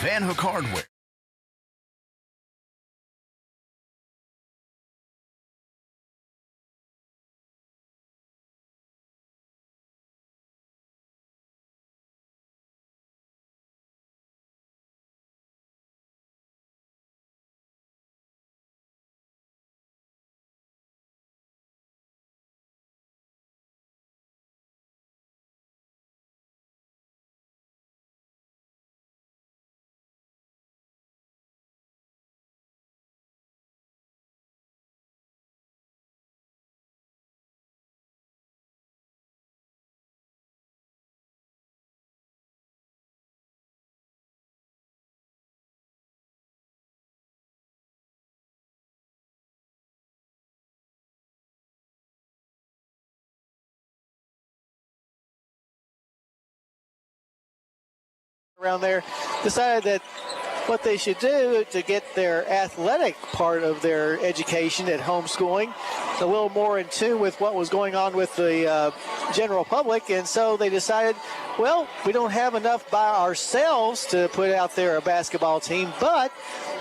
Van Hook Hardware. Around there decided that what they should do to get their athletic part of their education at homeschooling a little more in tune with what was going on with the general public, and so they decided, well, we don't have enough by ourselves to put out there a basketball team, but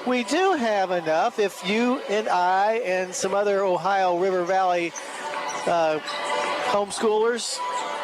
we do have enough if you and I and some other Ohio River Valley homeschoolers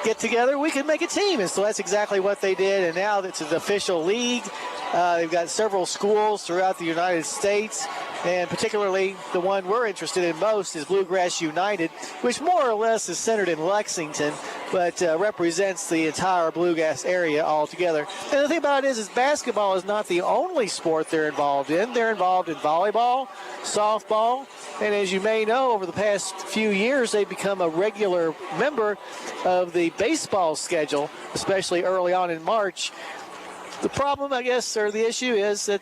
get together, we can make a team. And so that's exactly what they did, and now it's an official league. They've got several schools throughout the United States, and particularly the one we're interested in most is Bluegrass United, which more or less is centered in Lexington, but represents the entire Bluegrass area altogether. And the thing about it is basketball is not the only sport they're involved in. They're involved in volleyball, softball, and as you may know, over the past few years, they've become a regular member of the baseball schedule, especially early on in March. The problem, I guess, or the issue is that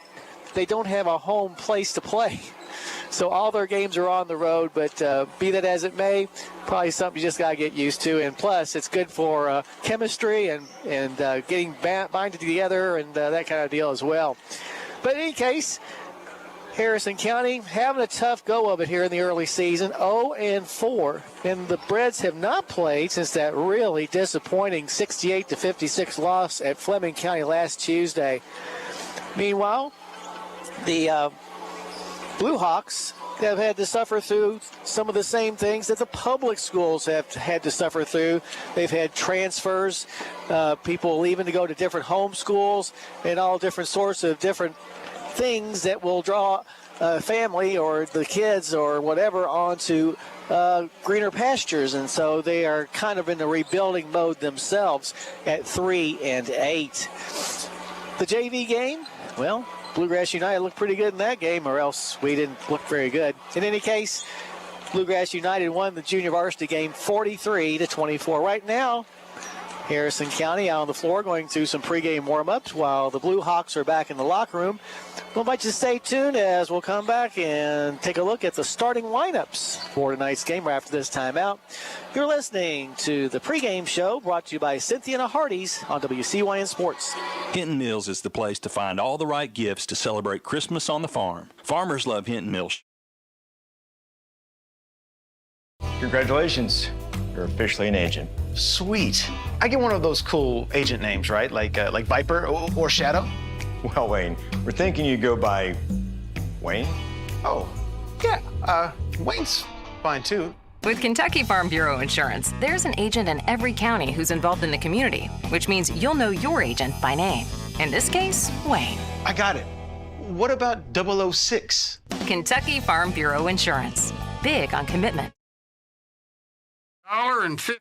they don't have a home place to play. So all their games are on the road, but be that as it may, probably something you just got to get used to. And plus, it's good for chemistry and getting binded together and that kind of deal as well. But in any case, Harrison County having a tough go of it here in the early season, 0-4. And the Breds have not played since that really disappointing 68-56 loss at Fleming County last Tuesday. Meanwhile, the Blue Hawks have had to suffer through some of the same things that the public schools have had to suffer through. They've had transfers, people leaving to go to different home schools, and all different sorts of different things that will draw a family or the kids or whatever onto greener pastures. And so they are kind of in a rebuilding mode themselves at 3-8. The JV game, well, Bluegrass United looked pretty good in that game, or else we didn't look very good. In any case, Bluegrass United won the junior varsity game 43-24. Right now, Harrison County out on the floor going through some pregame warm-ups while the Blue Hawks are back in the locker room. We'll invite you to stay tuned as we'll come back and take a look at the starting lineups for tonight's game right after this timeout. You're listening to the pregame show brought to you by Cynthia and Hardee's on WCYN Sports. Hinton Mills is the place to find all the right gifts to celebrate Christmas on the farm. Farmers love Hinton Mills. Congratulations. You're officially an agent. Sweet. I get one of those cool agent names, right? Like Viper or Shadow? Well, Wayne, we're thinking you go by Wayne? Oh, yeah. Wayne's fine, too. With Kentucky Farm Bureau Insurance, there's an agent in every county who's involved in the community, which means you'll know your agent by name. In this case, Wayne. I got it. What about 006? Kentucky Farm Bureau Insurance. Big on commitment. $1.50.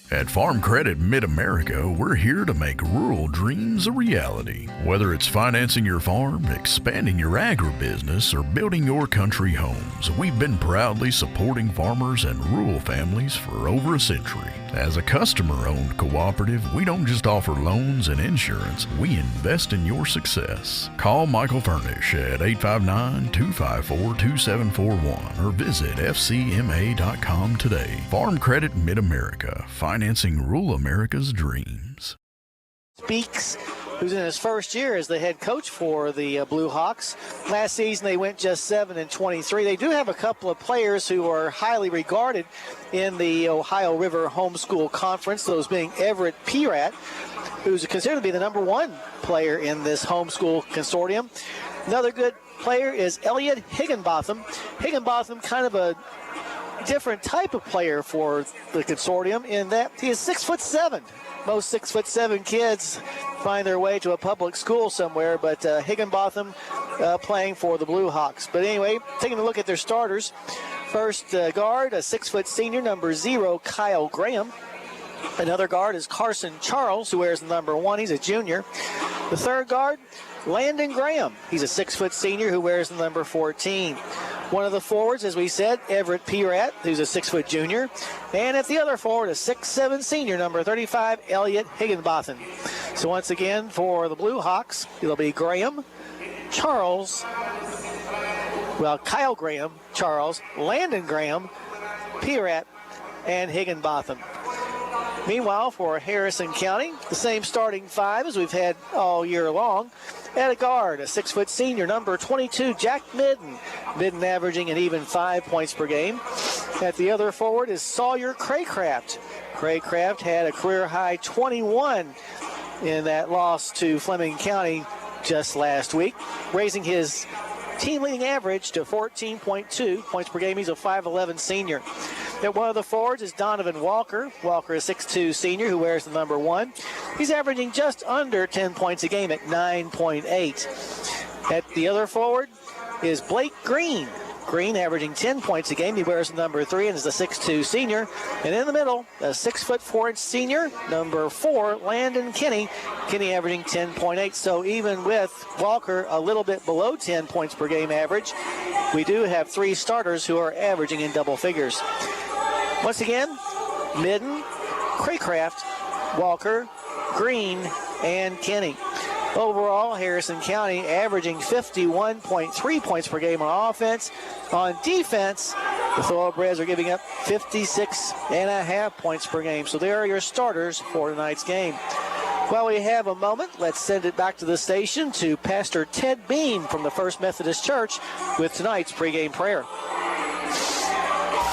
At Farm Credit Mid-America, we're here to make rural dreams a reality. Whether it's financing your farm, expanding your agribusiness, or building your country homes, we've been proudly supporting farmers and rural families for over a century. As a customer-owned cooperative, we don't just offer loans and insurance, we invest in your success. Call Michael Furnish at 859-254-2741 or visit fcma.com today. Farm Credit Mid-America, financing rural America's dreams. Speaks who's in his first year as the head coach for the Blue Hawks. Last season they went just 7-23. They do have a couple of players who are highly regarded in the Ohio River Homeschool Conference, those being Everett Pirat, who's considered to be the number one player in this homeschool consortium. Another good player is Elliot Higginbotham. Higginbotham, kind of a different type of player for the consortium in that he is 6'7". Most 6'7" kids find their way to a public school somewhere, but Higginbotham playing for the Blue Hawks. But anyway, taking a look at their starters. First guard, a 6' senior, number 0, Kyle Graham. Another guard is Carson Charles, who wears the number 1. He's a junior. The third guard, Landon Graham. He's a 6' senior who wears the number 14. One of the forwards, as we said, Everett Pirat, who's a 6' junior. And at the other forward, a 6'7" senior, number 35, Elliot Higginbotham. So once again, for the Blue Hawks, it'll be Graham, Charles, Kyle Graham, Charles, Landon Graham, Pirat, and Higginbotham. Meanwhile, for Harrison County, the same starting 5 as we've had all year long. At a guard, a 6' senior, number 22, Jack Midden. Midden averaging an even 5 points per game. At the other forward is Sawyer Craycraft. Craycraft had a career-high 21 in that loss to Fleming County just last week, raising his team-leading average to 14.2 points per game. He's a 5'11" senior. At one of the forwards is Donovan Walker. Walker is 6'2" senior who wears the number 1. He's averaging just under 10 points a game at 9.8. At the other forward is Blake Green. Green averaging 10 points a game. He wears the number 3 and is a 6'2" senior. And in the middle, a 6'4" senior, number 4, Landon Kinney. Kinney averaging 10.8. So even with Walker a little bit below 10 points per game average, we do have 3 starters who are averaging in double figures. Once again, Midden, Craycraft, Walker, Green, and Kinney. Overall, Harrison County averaging 51.3 points per game on offense. On defense, the Thoroughbreds are giving up 56.5 points per game. So there are your starters for tonight's game. While we have a moment, let's send it back to the station to Pastor Ted Beam from the First Methodist Church with tonight's pregame prayer.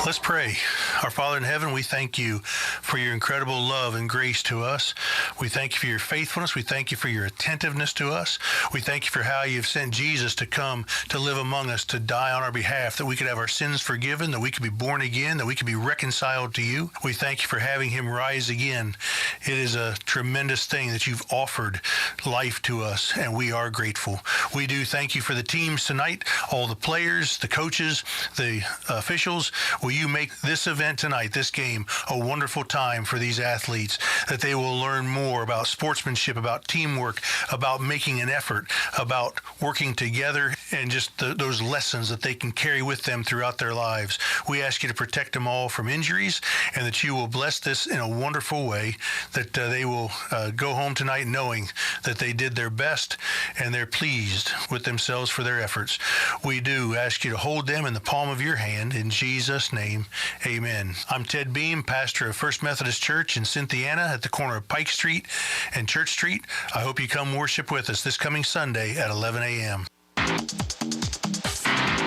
Let's pray. Our Father in heaven, we thank you for your incredible love and grace to us. We thank you for your faithfulness. We thank you for your attentiveness to us. We thank you for how you've sent Jesus to come to live among us, to die on our behalf, that we could have our sins forgiven, that we could be born again, that we could be reconciled to you. We thank you for having him rise again. It is a tremendous thing that you've offered life to us, and we are grateful. We do thank you for the teams tonight, all the players, the coaches, the officials. Will you make this event tonight, this game, a wonderful time for these athletes, that they will learn more about sportsmanship, about teamwork, about making an effort, about working together, and just those lessons that they can carry with them throughout their lives. We ask you to protect them all from injuries, and that you will bless this in a wonderful way, that they will go home tonight knowing that they did their best and they're pleased with themselves for their efforts. We do ask you to hold them in the palm of your hand. In Jesus' name, amen. I'm Ted Beam, pastor of First Methodist Church in Cynthiana at the corner of Pike Street and Church Street. I hope you come worship with us this coming Sunday at 11 a.m.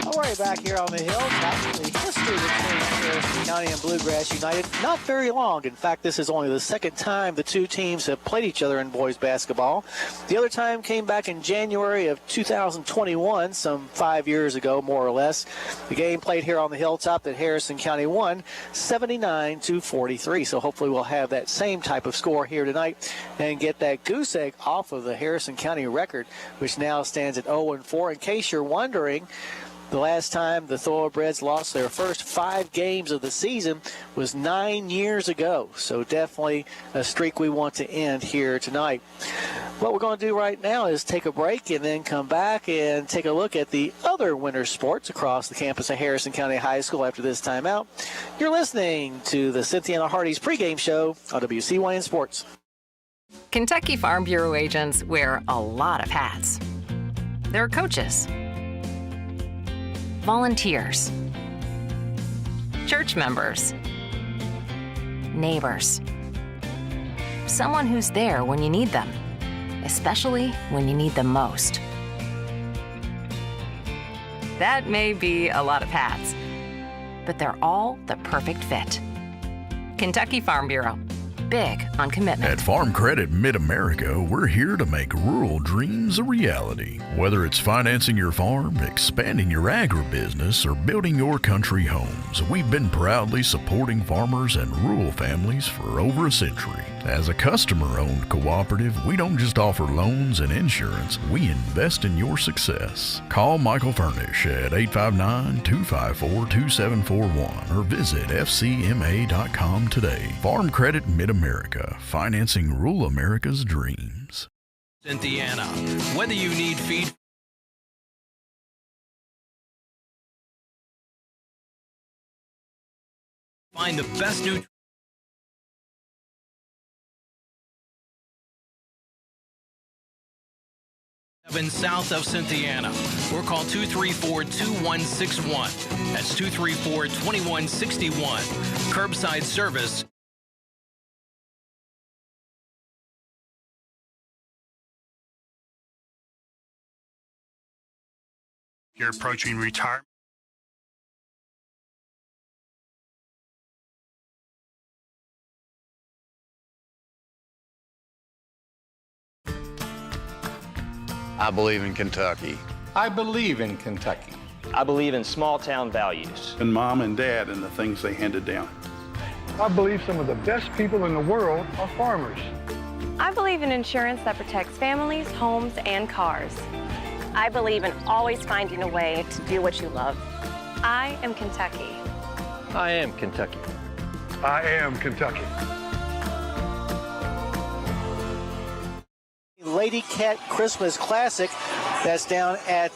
All right, back here on the hill, the history between Harrison County and Bluegrass United, not very long. In fact, this is only the second time the two teams have played each other in boys basketball. The other time came back in January of 2021, some 5 years ago, more or less. The game played here on the hilltop that Harrison County won 79-43. So hopefully we'll have that same type of score here tonight and get that goose egg off of the Harrison County record, which now stands at 0-4. In case you're wondering, the last time the Thoroughbreds lost their first 5 games of the season was 9 years ago. So definitely a streak we want to end here tonight. What we're going to do right now is take a break and then come back and take a look at the other winter sports across the campus of Harrison County High School after this timeout. You're listening to the Cynthiana Hardy's pregame show on WCYN Sports. Kentucky Farm Bureau agents wear a lot of hats. They're coaches, volunteers, church members, neighbors, someone who's there when you need them, especially when you need them most. That may be a lot of hats, but they're all the perfect fit. Kentucky Farm Bureau. Big on commitment. At Farm Credit Mid-America, we're here to make rural dreams a reality. Whether it's financing your farm, expanding your agribusiness, or building your country homes, we've been proudly supporting farmers and rural families for over a century. As a customer-owned cooperative, we don't just offer loans and insurance, we invest in your success. Call Michael Furnish at 859-254-2741 or visit fcma.com today. Farm Credit Mid-America, financing rural America's dreams. Cynthiana, whether you need feed, find the best nutrition south of Cynthiana, or call 234-2161. That's 234-2161. Curbside service. You're approaching retirement. I believe in Kentucky. I believe in Kentucky. I believe in small town values. And mom and dad and the things they handed down. I believe some of the best people in the world are farmers. I believe in insurance that protects families, homes, and cars. I believe in always finding a way to do what you love. I am Kentucky. I am Kentucky. I am Kentucky. Lady Cat Christmas Classic that's down at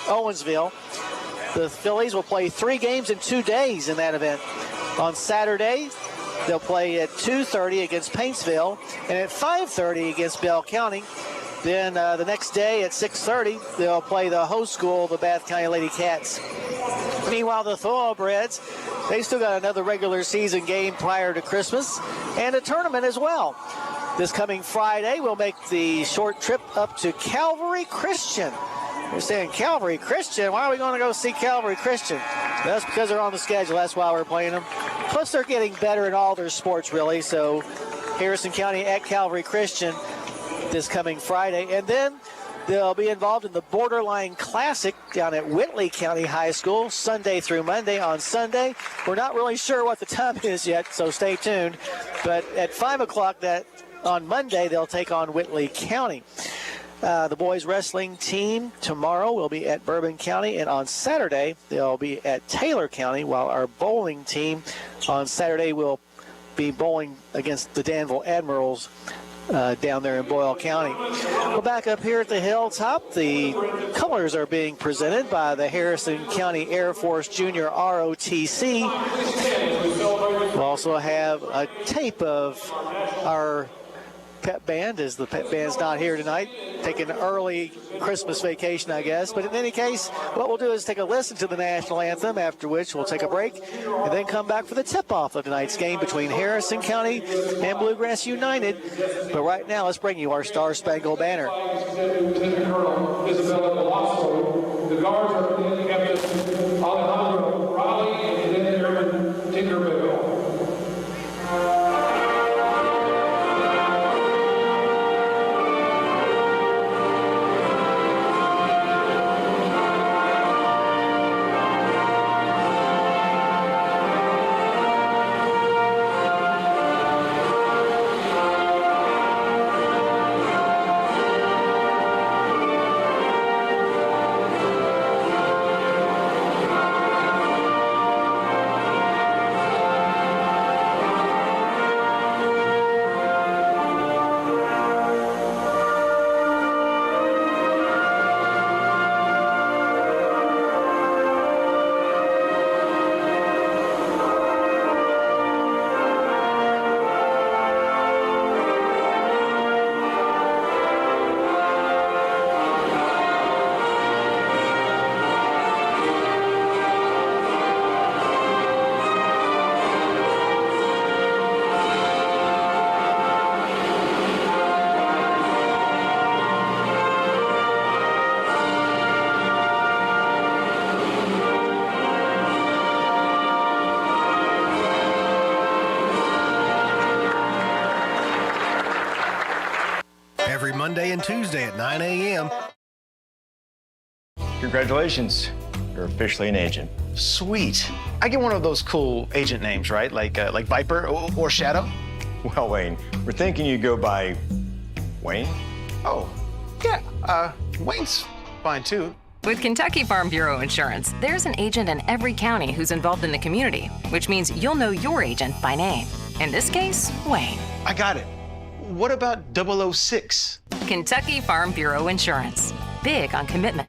Owensville. The Phillies will play 3 games in 2 days in that event. On Saturday, they'll play at 2:30 against Paintsville and at 5:30 against Bell County. Then the next day at 6:30, they'll play the host school, the Bath County Lady Cats. Meanwhile, the Thoroughbreds, they still got another regular season game prior to Christmas and a tournament as well. This coming Friday, we'll make the short trip up to Calvary Christian. You're saying Calvary Christian? Why are we going to go see Calvary Christian? That's because they're on the schedule. That's why we're playing them. Plus, they're getting better in all their sports, really. So, Harrison County at Calvary Christian this coming Friday. And then they'll be involved in the Borderline Classic down at Whitley County High School, Sunday through Monday. On Sunday, we're not really sure what the time is yet, so stay tuned. But at 5 o'clock on Monday, they'll take on Whitley County. The boys wrestling team tomorrow will be at Bourbon County, and on Saturday they'll be at Taylor County, while our bowling team on Saturday will be bowling against the Danville Admirals down there in Boyle County. Well, back up here at the hilltop, the colors are being presented by the Harrison County Air Force Junior ROTC. We'll also have a tape of our pep band, as the pep band's not here tonight, taking an early Christmas vacation, I guess. But in any case, what we'll do is take a listen to the national anthem, after which we'll take a break and then come back for the tip-off of tonight's game between Harrison County and Bluegrass United. But right now, let's bring you our Star Spangled Banner. Lieutenant Colonel Isabella Velasco, the guards are Captain Alejandro Raleigh and Lieutenant Airman Tinkerbell. Monday and Tuesday at 9 a.m. Congratulations. You're officially an agent. Sweet. I get one of those cool agent names, right? Like Viper or Shadow? Well, Wayne, we're thinking you go by Wayne? Oh, yeah. Wayne's fine, too. With Kentucky Farm Bureau Insurance, there's an agent in every county who's involved in the community, which means you'll know your agent by name. In this case, Wayne. I got it. What about 006? Kentucky Farm Bureau Insurance. Big on commitment.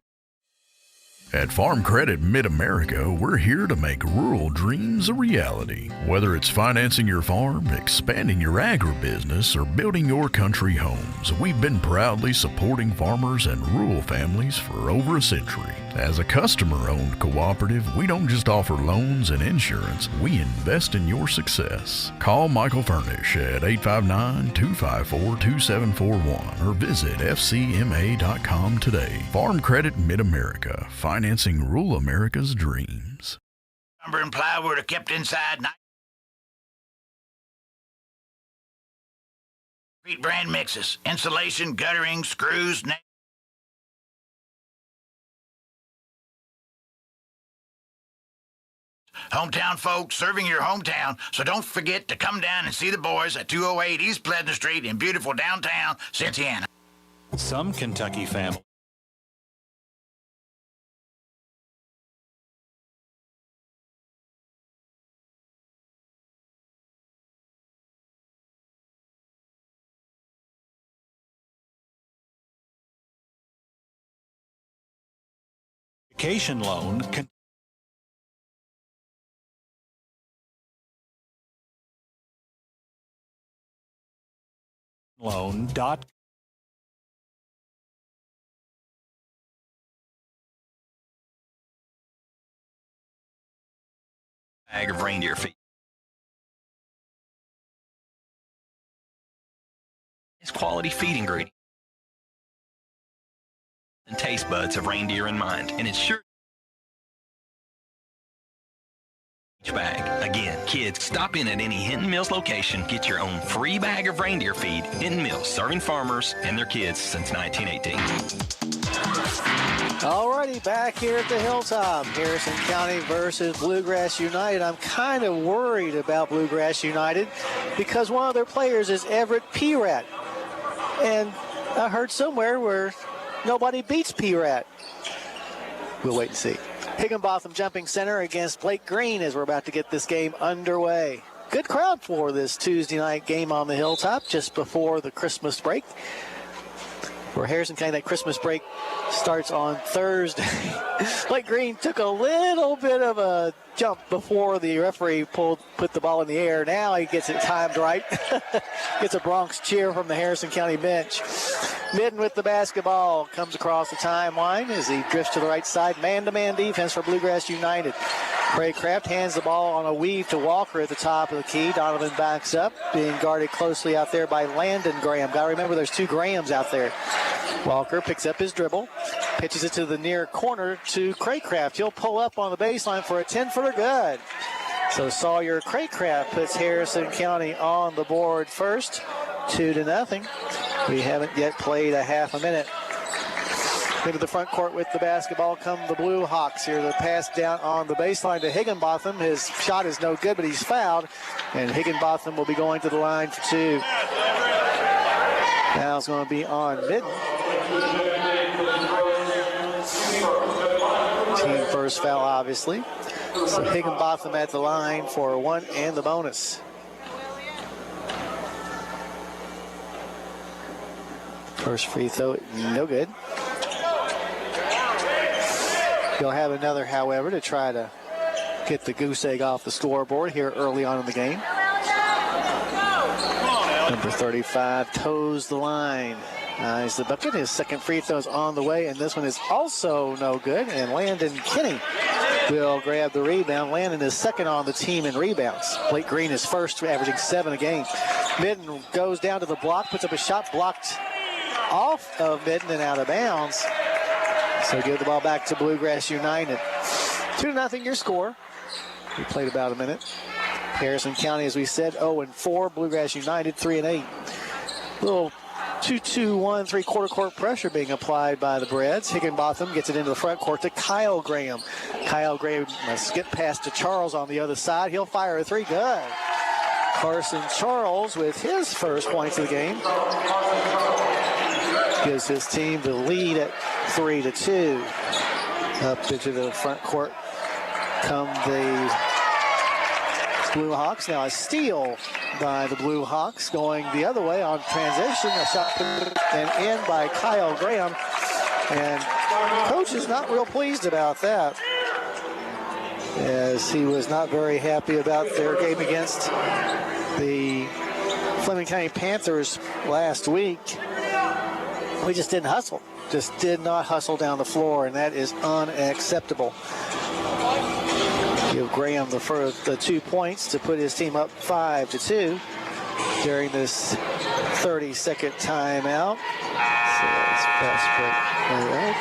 At Farm Credit Mid-America, we're here to make rural dreams a reality. Whether it's financing your farm, expanding your agribusiness, or building your country homes, we've been proudly supporting farmers and rural families for over a century. As a customer-owned cooperative, we don't just offer loans and insurance, we invest in your success. Call Michael Furnish at 859-254-2741 or visit fcma.com today. Farm Credit Mid-America, financing rural America's dreams. Lumber and plywood are kept inside. Brand mixes, insulation, guttering, screws, hometown folks serving your hometown, so don't forget to come down and see the boys at 208 East Pleasant Street in beautiful downtown Cynthiana. Some Kentucky families. Vacation loan can loan dot bag of reindeer feed. It's quality feed ingredient and taste buds of reindeer in mind, and it's sure each bag. Again, kids, stop in at any Hinton Mills location, get your own free bag of reindeer feed. Hinton Mills, serving farmers and their kids since 1918. Alrighty, back here at the Hilltop, Harrison County versus Bluegrass United. I'm kind of worried about Bluegrass United because one of their players is Everett P-Rat. And I heard somewhere where nobody beats P-Rat. We'll wait and see. Higginbotham jumping center against Blake Green as we're about to get this game underway. Good crowd for this Tuesday night game on the Hilltop just before the Christmas break. For Harrison County, that Christmas break starts on Thursday. Blake Green took a little bit of a jump before the referee put the ball in the air. Now he gets it timed right. Gets a Bronx cheer from the Harrison County bench. Midden with the basketball comes across the timeline as he drifts to the right side. Man-to-man defense for Bluegrass United. Craycraft hands the ball on a weave to Walker at the top of the key. Donovan backs up, being guarded closely out there by Landon Graham. Got to remember there's two Grahams out there. Walker picks up his dribble, pitches it to the near corner to Craycraft. He'll pull up on the baseline for a 10-footer good. So Sawyer Craycraft puts Harrison County on the board first, 2-0. We haven't yet played a half a minute. Into the front court with the basketball come the Blue Hawks here. The pass down on the baseline to Higginbotham. His shot is no good, but he's fouled. And Higginbotham will be going to the line for two. Foul's going to be on Midden. Team first foul, obviously. So Higginbotham at the line for one and the bonus. First free throw, no good. He'll have another, however, to try to get the goose egg off the scoreboard here early on in the game. Number 35 toes the line. Nice the bucket. His second free throw is on the way, and this one is also no good. And Landon Kinney will grab the rebound. Landon is second on the team in rebounds. Blake Green is first, averaging 7 a game. Midden goes down to the block, puts up a shot blocked off of Midden and out of bounds. So give the ball back to Bluegrass United. 2-0 your score. We played about a minute. Harrison County, as we said, 0-4. Bluegrass United 3-8. Little 2-2-1, three-quarter court pressure being applied by the Breds. Higginbotham gets it into the front court to Kyle Graham. Kyle Graham must get past to Charles on the other side. He'll fire a three. Good. Carson Charles with his first points of the game. Gives his team the lead at 3-2. Up into the front court come the Blue Hawks. Now a steal by the Blue Hawks going the other way on transition. A shot and in by Kyle Graham. And coach is not real pleased about that, as he was not very happy about their game against the Fleming County Panthers last week. We just didn't hustle. Just did not hustle down the floor, and that is unacceptable. Give Graham the 2 points to put his team up 5-2 during this 30-second timeout. So that's fast break.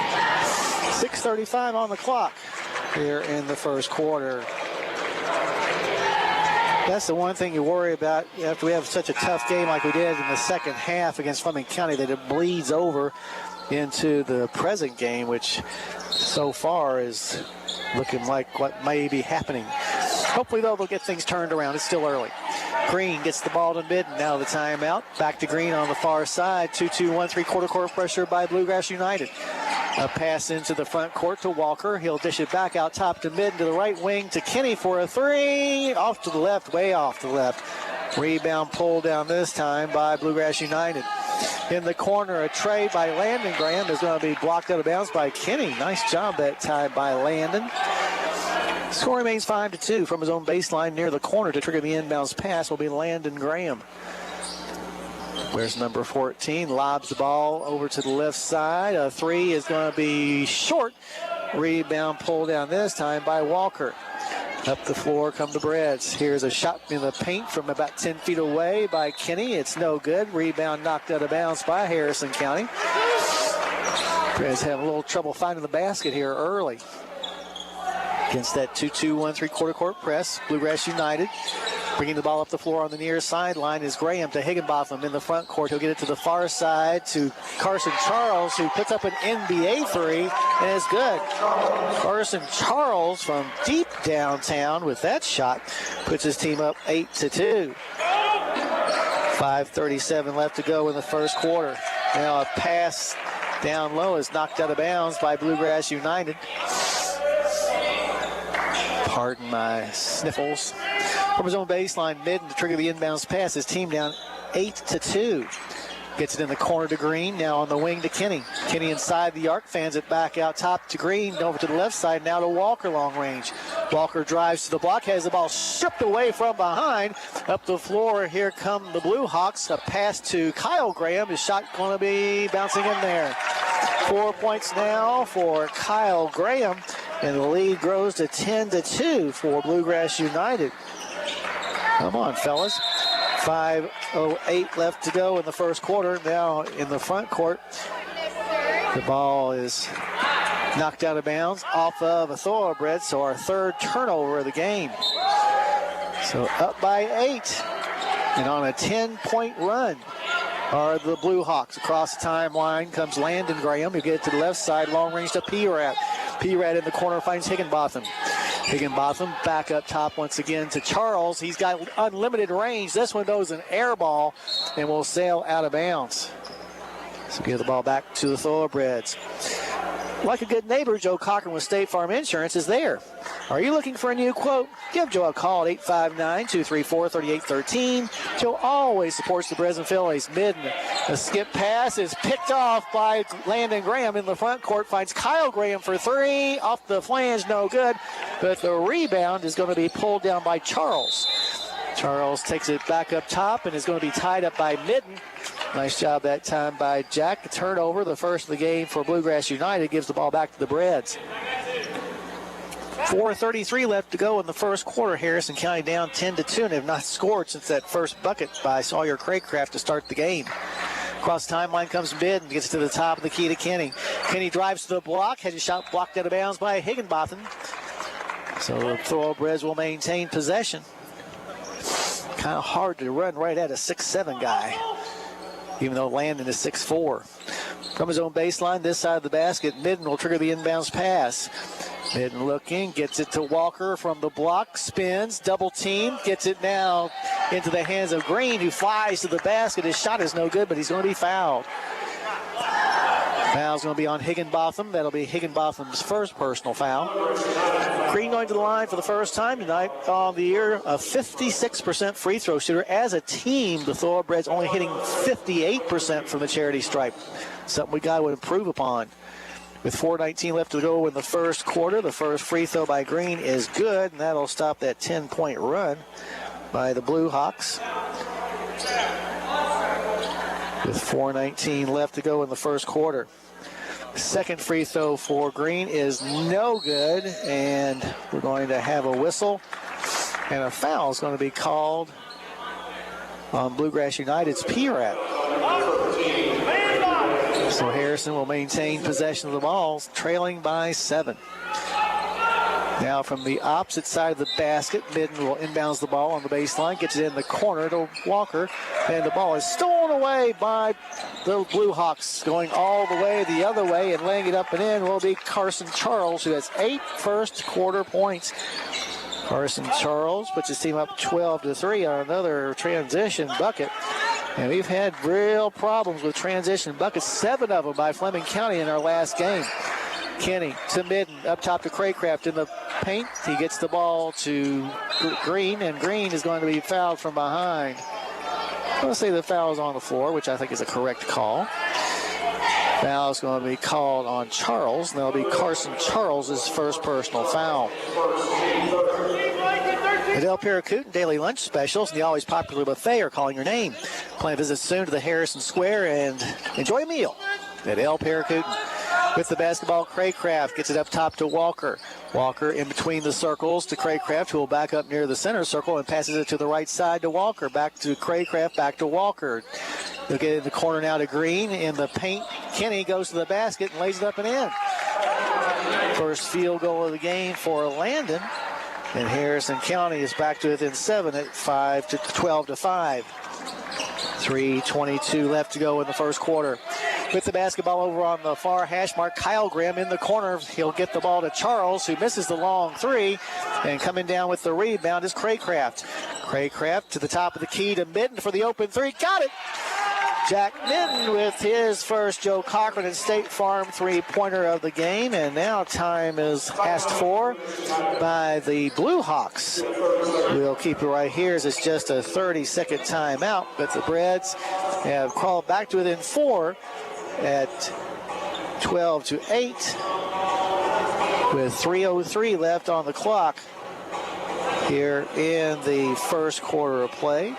6:35 on the clock here in the first quarter. That's the one thing you worry about after we have such a tough game like we did in the second half against Fleming County, that it bleeds over into the present game, which so far is looking like what may be happening. Hopefully, though, they'll get things turned around. It's still early. Green gets the ball to Midden. Now the timeout. Back to Green on the far side. 2-2-1, three-quarter court pressure by Bluegrass United. A pass into the front court to Walker. He'll dish it back out top to Midden to the right wing to Kinney for a three. Off to the left, way off to the left. Rebound pulled down this time by Bluegrass United. In the corner, a tray by Landon Graham is going to be blocked out of bounds by Kinney. Nice job that time by Landon. Score remains 5-2 from his own baseline near the corner to trigger the inbounds pass will be Landon Graham. Where's number 14? Lobs the ball over to the left side. A three is going to be short. Rebound pulled down this time by Walker. Up the floor come the Breds. Here's a shot in the paint from about 10 feet away by Kinney. It's no good. Rebound knocked out of bounds by Harrison County. Breds have a little trouble finding the basket here early against that 2-2-1 three-quarter court press. Bluegrass United bringing the ball up the floor on the near sideline is Graham to Higginbotham in the front court. He'll get it to the far side to Carson Charles, who puts up an NBA three, and it's good. Carson Charles from deep downtown with that shot puts his team up 8-2. 5:37 left to go in the first quarter. Now a pass down low is knocked out of bounds by Bluegrass United. Pardon my sniffles. From his own baseline, Midden to trigger the inbounds pass. His team down 8-2. Gets it in the corner to Green. Now on the wing to Kinney. Kinney inside the arc, fans it back out top to Green. Over to the left side, now to Walker long range. Walker drives to the block, has the ball stripped away from behind. Up the floor, here come the Blue Hawks. A pass to Kyle Graham. His shot going to be bouncing in there. 4 points now for Kyle Graham. And the lead grows to 10-2 for Bluegrass United. Come on, fellas. 5:08 left to go in the first quarter. Now in the front court, the ball is knocked out of bounds off of a thoroughbred, so our third turnover of the game. So up by 8 and on a 10-point run are the Blue Hawks. Across the timeline comes Landon Graham. He'll get it to the left side, long range to P-Rat. P-Rat in the corner finds Higginbotham. Higginbotham back up top once again to Charles. He's got unlimited range. This one goes an air ball and will sail out of bounds. So give the ball back to the Thoroughbreds. Like a good neighbor, Joe Cochran with State Farm Insurance is there. Are you looking for a new quote? Give Joe a call at 859-234-3813. Joe always supports the Breds and Phillies. Midden, a skip pass is picked off by Landon Graham in the front court. Finds Kyle Graham for three. Off the flange, no good. But the rebound is going to be pulled down by Charles. Charles takes it back up top and is going to be tied up by Midden. Nice job that time by Jack. A turnover, the first of the game for Bluegrass United, gives the ball back to the Breds. 4:33 left to go in the first quarter. Harrison County down 10-2 and have not scored since that first bucket by Sawyer Craycraft to start the game. Across the timeline comes Midden, gets to the top of the key to Kinney. Kinney drives to the block, has a shot blocked out of bounds by Higginbotham. So the Thoroughbreds will maintain possession. Kind of hard to run right at a 6'7" guy. even though Landon is 6'4". From his own baseline, this side of the basket, Midden will trigger the inbounds pass. Midden looking, gets it to Walker from the block, spins, double team, gets it now into the hands of Green, who flies to the basket. His shot is no good, but he's going to be fouled. Foul's going to be on Higginbotham. That'll be Higginbotham's first personal foul. Green going to the line for the first time tonight on the year, a 56% free throw shooter. As a team, the Thoroughbreds only hitting 58% from the charity stripe. Something we got to improve upon. With 4:19 left to go in the first quarter, the first free throw by Green is good, and that'll stop that 10-point run by the Blue Hawks. With 4:19 left to go in the first quarter. Second free throw for Green is no good, and we're going to have a whistle, and a foul is going to be called on Bluegrass United's P-Rat. So Harrison will maintain possession of the ball, trailing by 7. Now from the opposite side of the basket, Midden will inbounds the ball on the baseline, gets it in the corner to Walker, and the ball is stolen away by the Blue Hawks. Going all the way the other way and laying it up and in will be Carson Charles, who has 8 first quarter points. Carson Charles puts his team up 12-3 on another transition bucket. And we've had real problems with transition buckets, 7 of them by Fleming County in our last game. Kenny to Midden, up top to Craycraft in the paint. He gets the ball to Green, and Green is going to be fouled from behind. I'm going to say the foul is on the floor, which I think is a correct call. Foul is going to be called on Charles, and that'll be Carson Charles' first personal foul. The Del Paracutan Daily Lunch Specials and the always popular buffet are calling your name. Plan a visit soon to the Harrison Square and enjoy a meal at El Paracutan. With the basketball, Craycraft gets it up top to Walker. Walker in between the circles to Craycraft, who will back up near the center circle and passes it to the right side to Walker. Back to Craycraft, back to Walker. They'll get it in the corner now to Green. In the paint, Kenny goes to the basket and lays it up and in. First field goal of the game for Landon. And Harrison County is back to within 7 at 12-5. 3:22 left to go in the first quarter. With the basketball over on the far hash mark, Kyle Graham in the corner. He'll get the ball to Charles, who misses the long 3. And coming down with the rebound is Craycraft. Craycraft to the top of the key to Midden for the open 3. Got it! Jack Midden with his first Joe Cochran and State Farm 3-pointer of the game. And now time is asked for by the Blue Hawks. We'll keep it right here as it's just a 30-second timeout. But the Breds have crawled back to within 4 at 12-8 with 3:03 left on the clock here in the first quarter of play.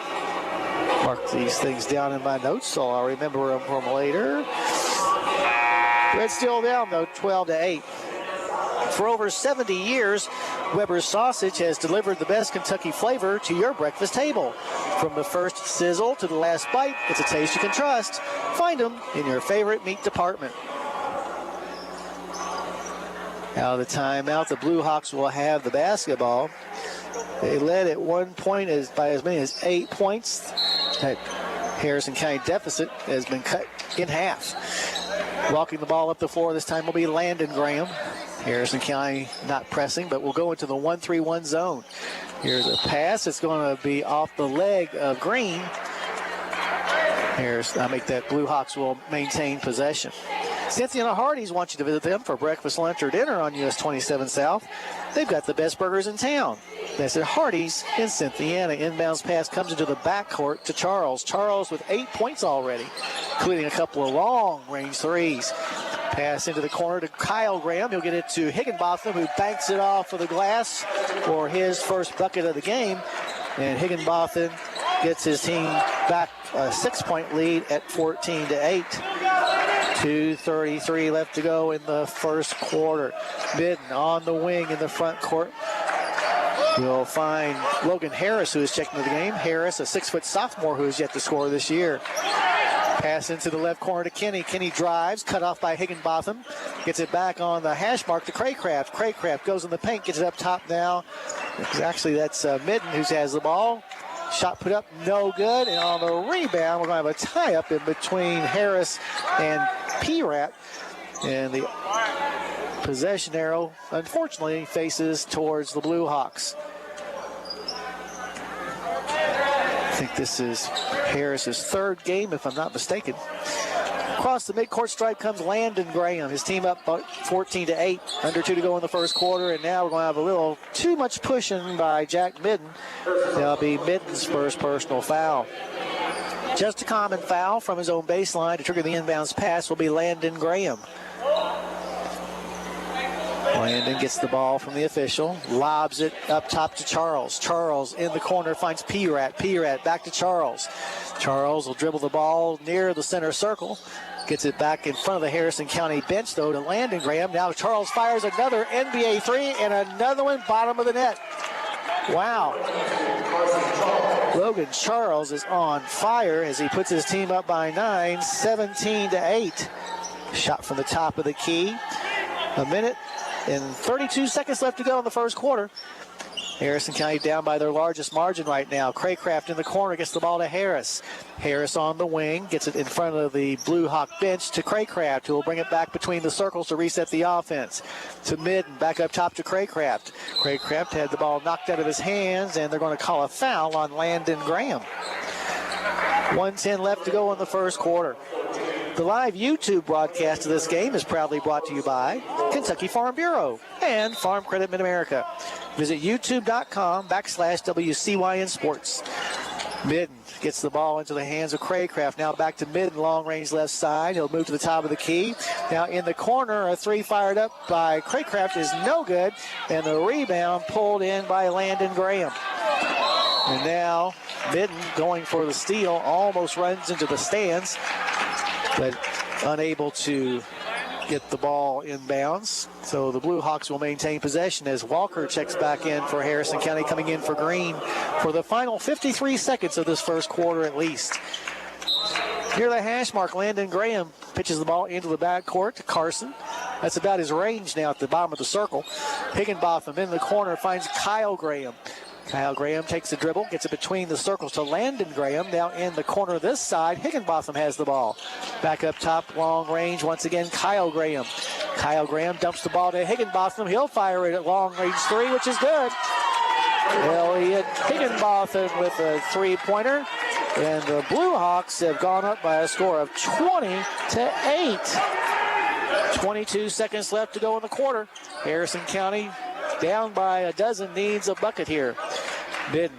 Mark these things down in my notes so I'll remember them from later. Breds still down though, 12-8. For over 70 years, Weber's Sausage has delivered the best Kentucky flavor to your breakfast table. From the first sizzle to the last bite, it's a taste you can trust. Find them in your favorite meat department. Out of the timeout, the Blue Hawks will have the basketball. They led at one point by as many as 8 points. That Harrison County deficit has been cut in half. Walking the ball up the floor this time will be Landon Graham. Harrison County not pressing, but will go into the 1-3-1 zone. Here's a pass. It's going to be off the leg of Green. I make that Blue Hawks will maintain possession. Cynthia and Hardee's want you to visit them for breakfast, lunch, or dinner on US 27 South. They've got the best burgers in town. That's at Hardee's in Cynthiana. Inbounds pass comes into the backcourt to Charles. Charles with 8 points already, including a couple of long-range threes. Pass into the corner to Kyle Graham. He'll get it to Higginbotham, who banks it off of the glass for his first bucket of the game. And Higginbotham gets his team back a 6-point lead at 14-8. 2:33 left to go in the first quarter. Midden on the wing in the front court. We'll find Logan Harris, who is checking into the game. Harris, a 6-foot sophomore who has yet to score this year. Pass into the left corner to Kenny. Kenny drives, cut off by Higginbotham. Gets it back on the hash mark to Craycraft. Craycraft goes in the paint, gets it up top now. Actually, that's Midden who has the ball. Shot put up, no good. And on the rebound, we're going to have a tie-up in between Harris and P-Rat. And the possession arrow, unfortunately, faces towards the Blue Hawks. I think this is Harris's third game, if I'm not mistaken. Across the midcourt stripe comes Landon Graham. His team up 14-8, under 2 to go in the first quarter, and now we're going to have a little too much pushing by Jack Midden. That'll be Midden's first personal foul. Just a common foul from his own baseline to trigger the inbounds pass will be Landon Graham. Landon gets the ball from the official, lobs it up top to Charles. Charles in the corner finds P-Rat. P-Rat back to Charles. Charles will dribble the ball near the center circle. Gets it back in front of the Harrison County bench, though, to Landon Graham. Now Charles fires another NBA three, and another one bottom of the net. Wow. Logan Charles is on fire as he puts his team up by 9, 17-8. Shot from the top of the key. A minute and 32 seconds left to go in the first quarter. Harrison County down by their largest margin right now. Craycraft in the corner gets the ball to Harris. Harris on the wing, gets it in front of the Blue Hawk bench to Craycraft, who will bring it back between the circles to reset the offense. To Midden, back up top to Craycraft. Craycraft had the ball knocked out of his hands, and they're going to call a foul on Landon Graham. 1:10 left to go in the first quarter. The live YouTube broadcast of this game is proudly brought to you by Kentucky Farm Bureau and Farm Credit Mid-America. Visit youtube.com/WCYN Sports. Midden gets the ball into the hands of Craycraft. Now back to Midden, long range left side. He'll move to the top of the key. Now in the corner, a three fired up by Craycraft is no good. And the rebound pulled in by Landon Graham. And now Midden going for the steal, almost runs into the stands, but unable to get the ball inbounds. So the Blue Hawks will maintain possession as Walker checks back in for Harrison County, coming in for Green for the final 53 seconds of this first quarter at least. Near the hash mark, Landon Graham pitches the ball into the backcourt to Carson. That's about his range now at the bottom of the circle. Higginbotham in the corner finds Kyle Graham. Kyle Graham takes the dribble, gets it between the circles to Landon Graham. Now in the corner this side, Higginbotham has the ball. Back up top, long range, once again, Kyle Graham. Kyle Graham dumps the ball to Higginbotham. He'll fire it at long range three, which is good. Elliot Higginbotham with a three-pointer. And the Blue Hawks have gone up by a score of 20-8. 22 seconds left to go in the quarter. Harrison County down by a dozen, needs a bucket here. Midden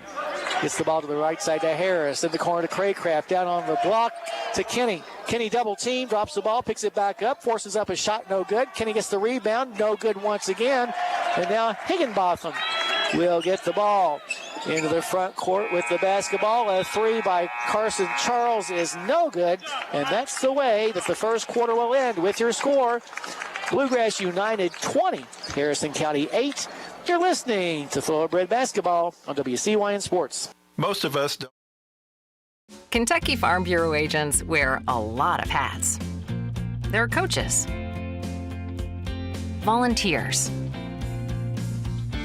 gets the ball to the right side to Harris. In the corner to Craycraft. Down on the block to Kenny. Kenny double team, drops the ball, picks it back up, forces up a shot, no good. Kenny gets the rebound, no good once again. And now Higginbotham will get the ball into the front court with the basketball. A three by Carson Charles is no good. And that's the way that the first quarter will end with your score. Bluegrass United 20, Harrison County 8. You're listening to Thoroughbred Basketball on WCYN Sports. Most of us don't. Kentucky Farm Bureau agents wear a lot of hats. They're coaches, volunteers,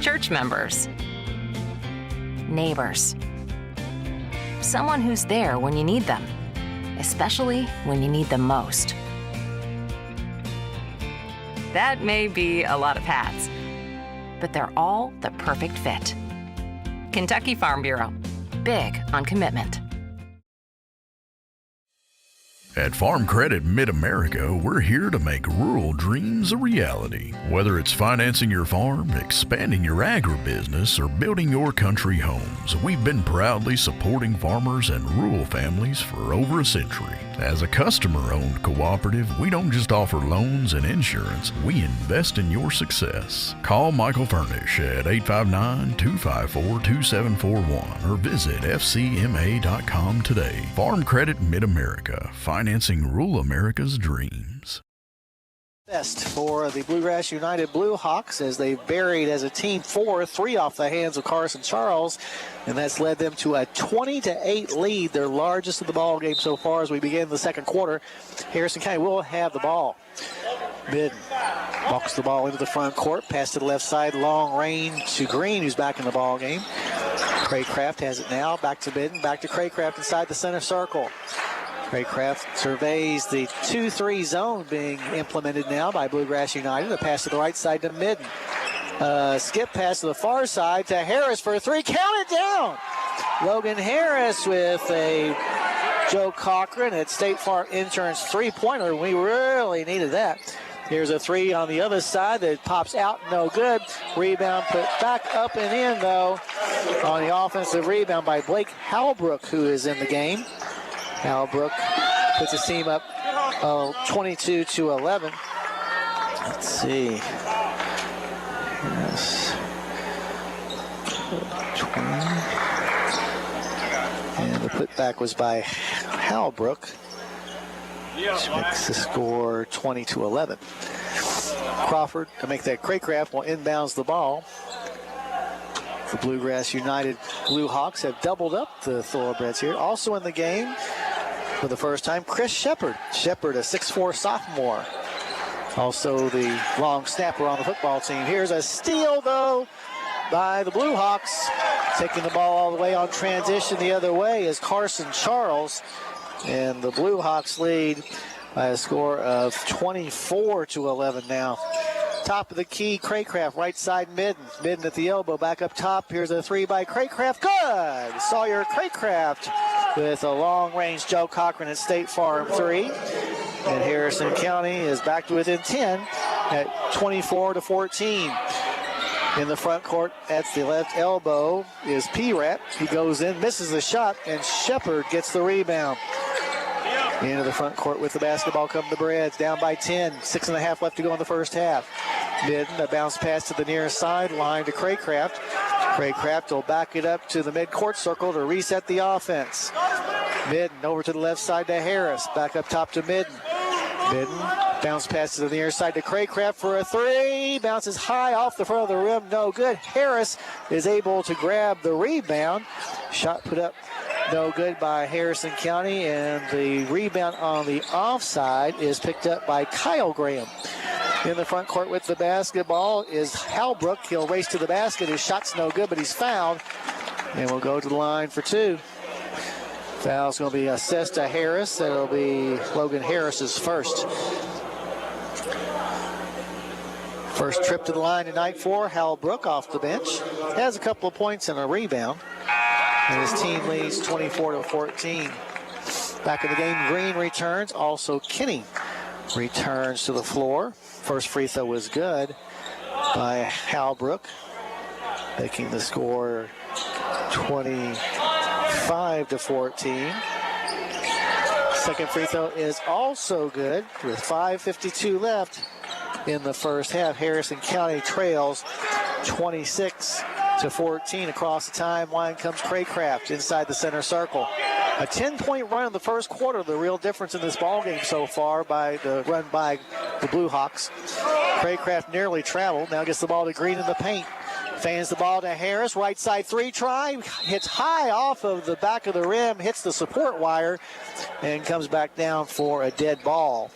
church members, neighbors, someone who's there when you need them, especially when you need them most. That may be a lot of hats, but they're all the perfect fit. Kentucky Farm Bureau, big on commitment. At Farm Credit Mid-America, we're here to make rural dreams a reality. Whether it's financing your farm, expanding your agribusiness, or building your country homes, we've been proudly supporting farmers and rural families for over a century. As a customer-owned cooperative, we don't just offer loans and insurance, we invest in your success. Call Michael Furnish at 859-254-2741 or visit fcma.com today. Farm Credit Mid-America, financing rural America's dreams. Best for the Bluegrass United Blue Hawks as they buried as a team 4-3 off the hands of Carson Charles, and that's led them to a 20-8 lead, their largest of the ball game so far as we begin the second quarter. Harrison County will have the ball. Midden walks the ball into the front court, pass to the left side, long range to Green, who's back in the ball game. Craycraft has it now. Back to Midden. Back to Craycraft inside the center circle. Craycraft surveys the 2-3 zone being implemented now by Bluegrass United. A pass to the right side to Midden. Skip pass to the far side to Harris for a 3. Count it down. Logan Harris with a Joe Cochran at State Farm Insurance 3-pointer. We really needed that. Here's a 3 on the other side that pops out, no good. Rebound put back up and in, though, on the offensive rebound by Blake Halbrook, who is in the game. Halbrook puts his team up 22-11. Let's see. Yes. 20. And the putback was by Halbrook, which makes the score 20-11. Crawford to make that Craycraft will inbounds the ball. The Bluegrass United Blue Hawks have doubled up the Thoroughbreds here. Also in the game for the first time, Chris Shepard. Shepard, a 6'4 sophomore. Also the long snapper on the football team. Here's a steal, though, by the Blue Hawks. Taking the ball all the way on transition the other way is Carson Charles. And the Blue Hawks lead by a score of 24-11 now. Top of the key, Craycraft, right side Midden. Midden at the elbow, back up top. Here's a 3 by Craycraft. Good! Sawyer Craycraft with a long-range Joe Cochran at State Farm 3. And Harrison County is back to within 10 at 24-14. In the front court at the left elbow is P-Rat. He goes in, misses the shot, and Shepard gets the rebound. Into the front court with the basketball come the Breds, down by 10. 6.5 left to go in the first half. Midden, a bounce pass to the near sideline to Craycraft. Craycraft will back it up to the mid-court circle to reset the offense. Midden over to the left side to Harris. Back up top to Midden. Midden, bounce pass to the near side to Craycraft for a 3. Bounces high off the front of the rim, no good. Harris is able to grab the rebound. Shot put up, no good by Harrison County, and the rebound on the offside is picked up by Kyle Graham. In the front court with the basketball is Halbrook. He'll race to the basket. His shot's no good, but he's fouled. And we'll go to the line for 2. Foul's going to be assessed to Harris. That'll be Logan Harris's first. First trip to the line tonight for Halbrook off the bench. Has a couple of points and a rebound. And his team leads 24-14. Back in the game, Green returns. Also, Kinney returns to the floor. First free throw was good by Halbrook, making the score 25-14. Second free throw is also good with 5:52 left in the first half. Harrison County trails 26-14. Across the timeline comes Craycraft inside the center circle. A 10-point run in the first quarter, the real difference in this ballgame so far by the run by the Blue Hawks. Craycraft nearly traveled, now gets the ball to Green in the paint. Fans the ball to Harris, right side 3 try, hits high off of the back of the rim, hits the support wire, and comes back down for a dead ball.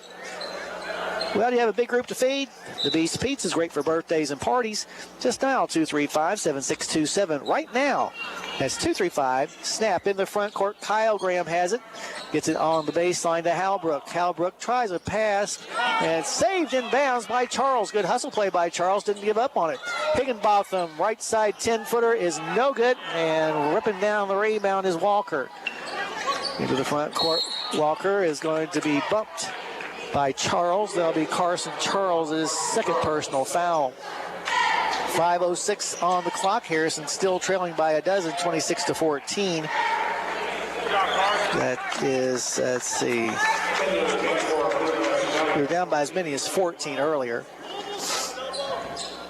Well, you have a big group to feed. The Beast Pizza is great for birthdays and parties. Just dial 235-7627 right now. That's 235-SNAP in the front court. Kyle Graham has it. Gets it on the baseline to Halbrook. Halbrook tries a pass and saved in bounds by Charles. Good hustle play by Charles. Didn't give up on it. Higginbotham, right side 10-footer is no good. And ripping down the rebound is Walker. Into the front court. Walker is going to be bumped by Charles. That'll be Carson Charles' second personal foul. 5:06 on the clock. Harrison still trailing by a dozen, 26-14. That is, let's see. We were down by as many as 14 earlier.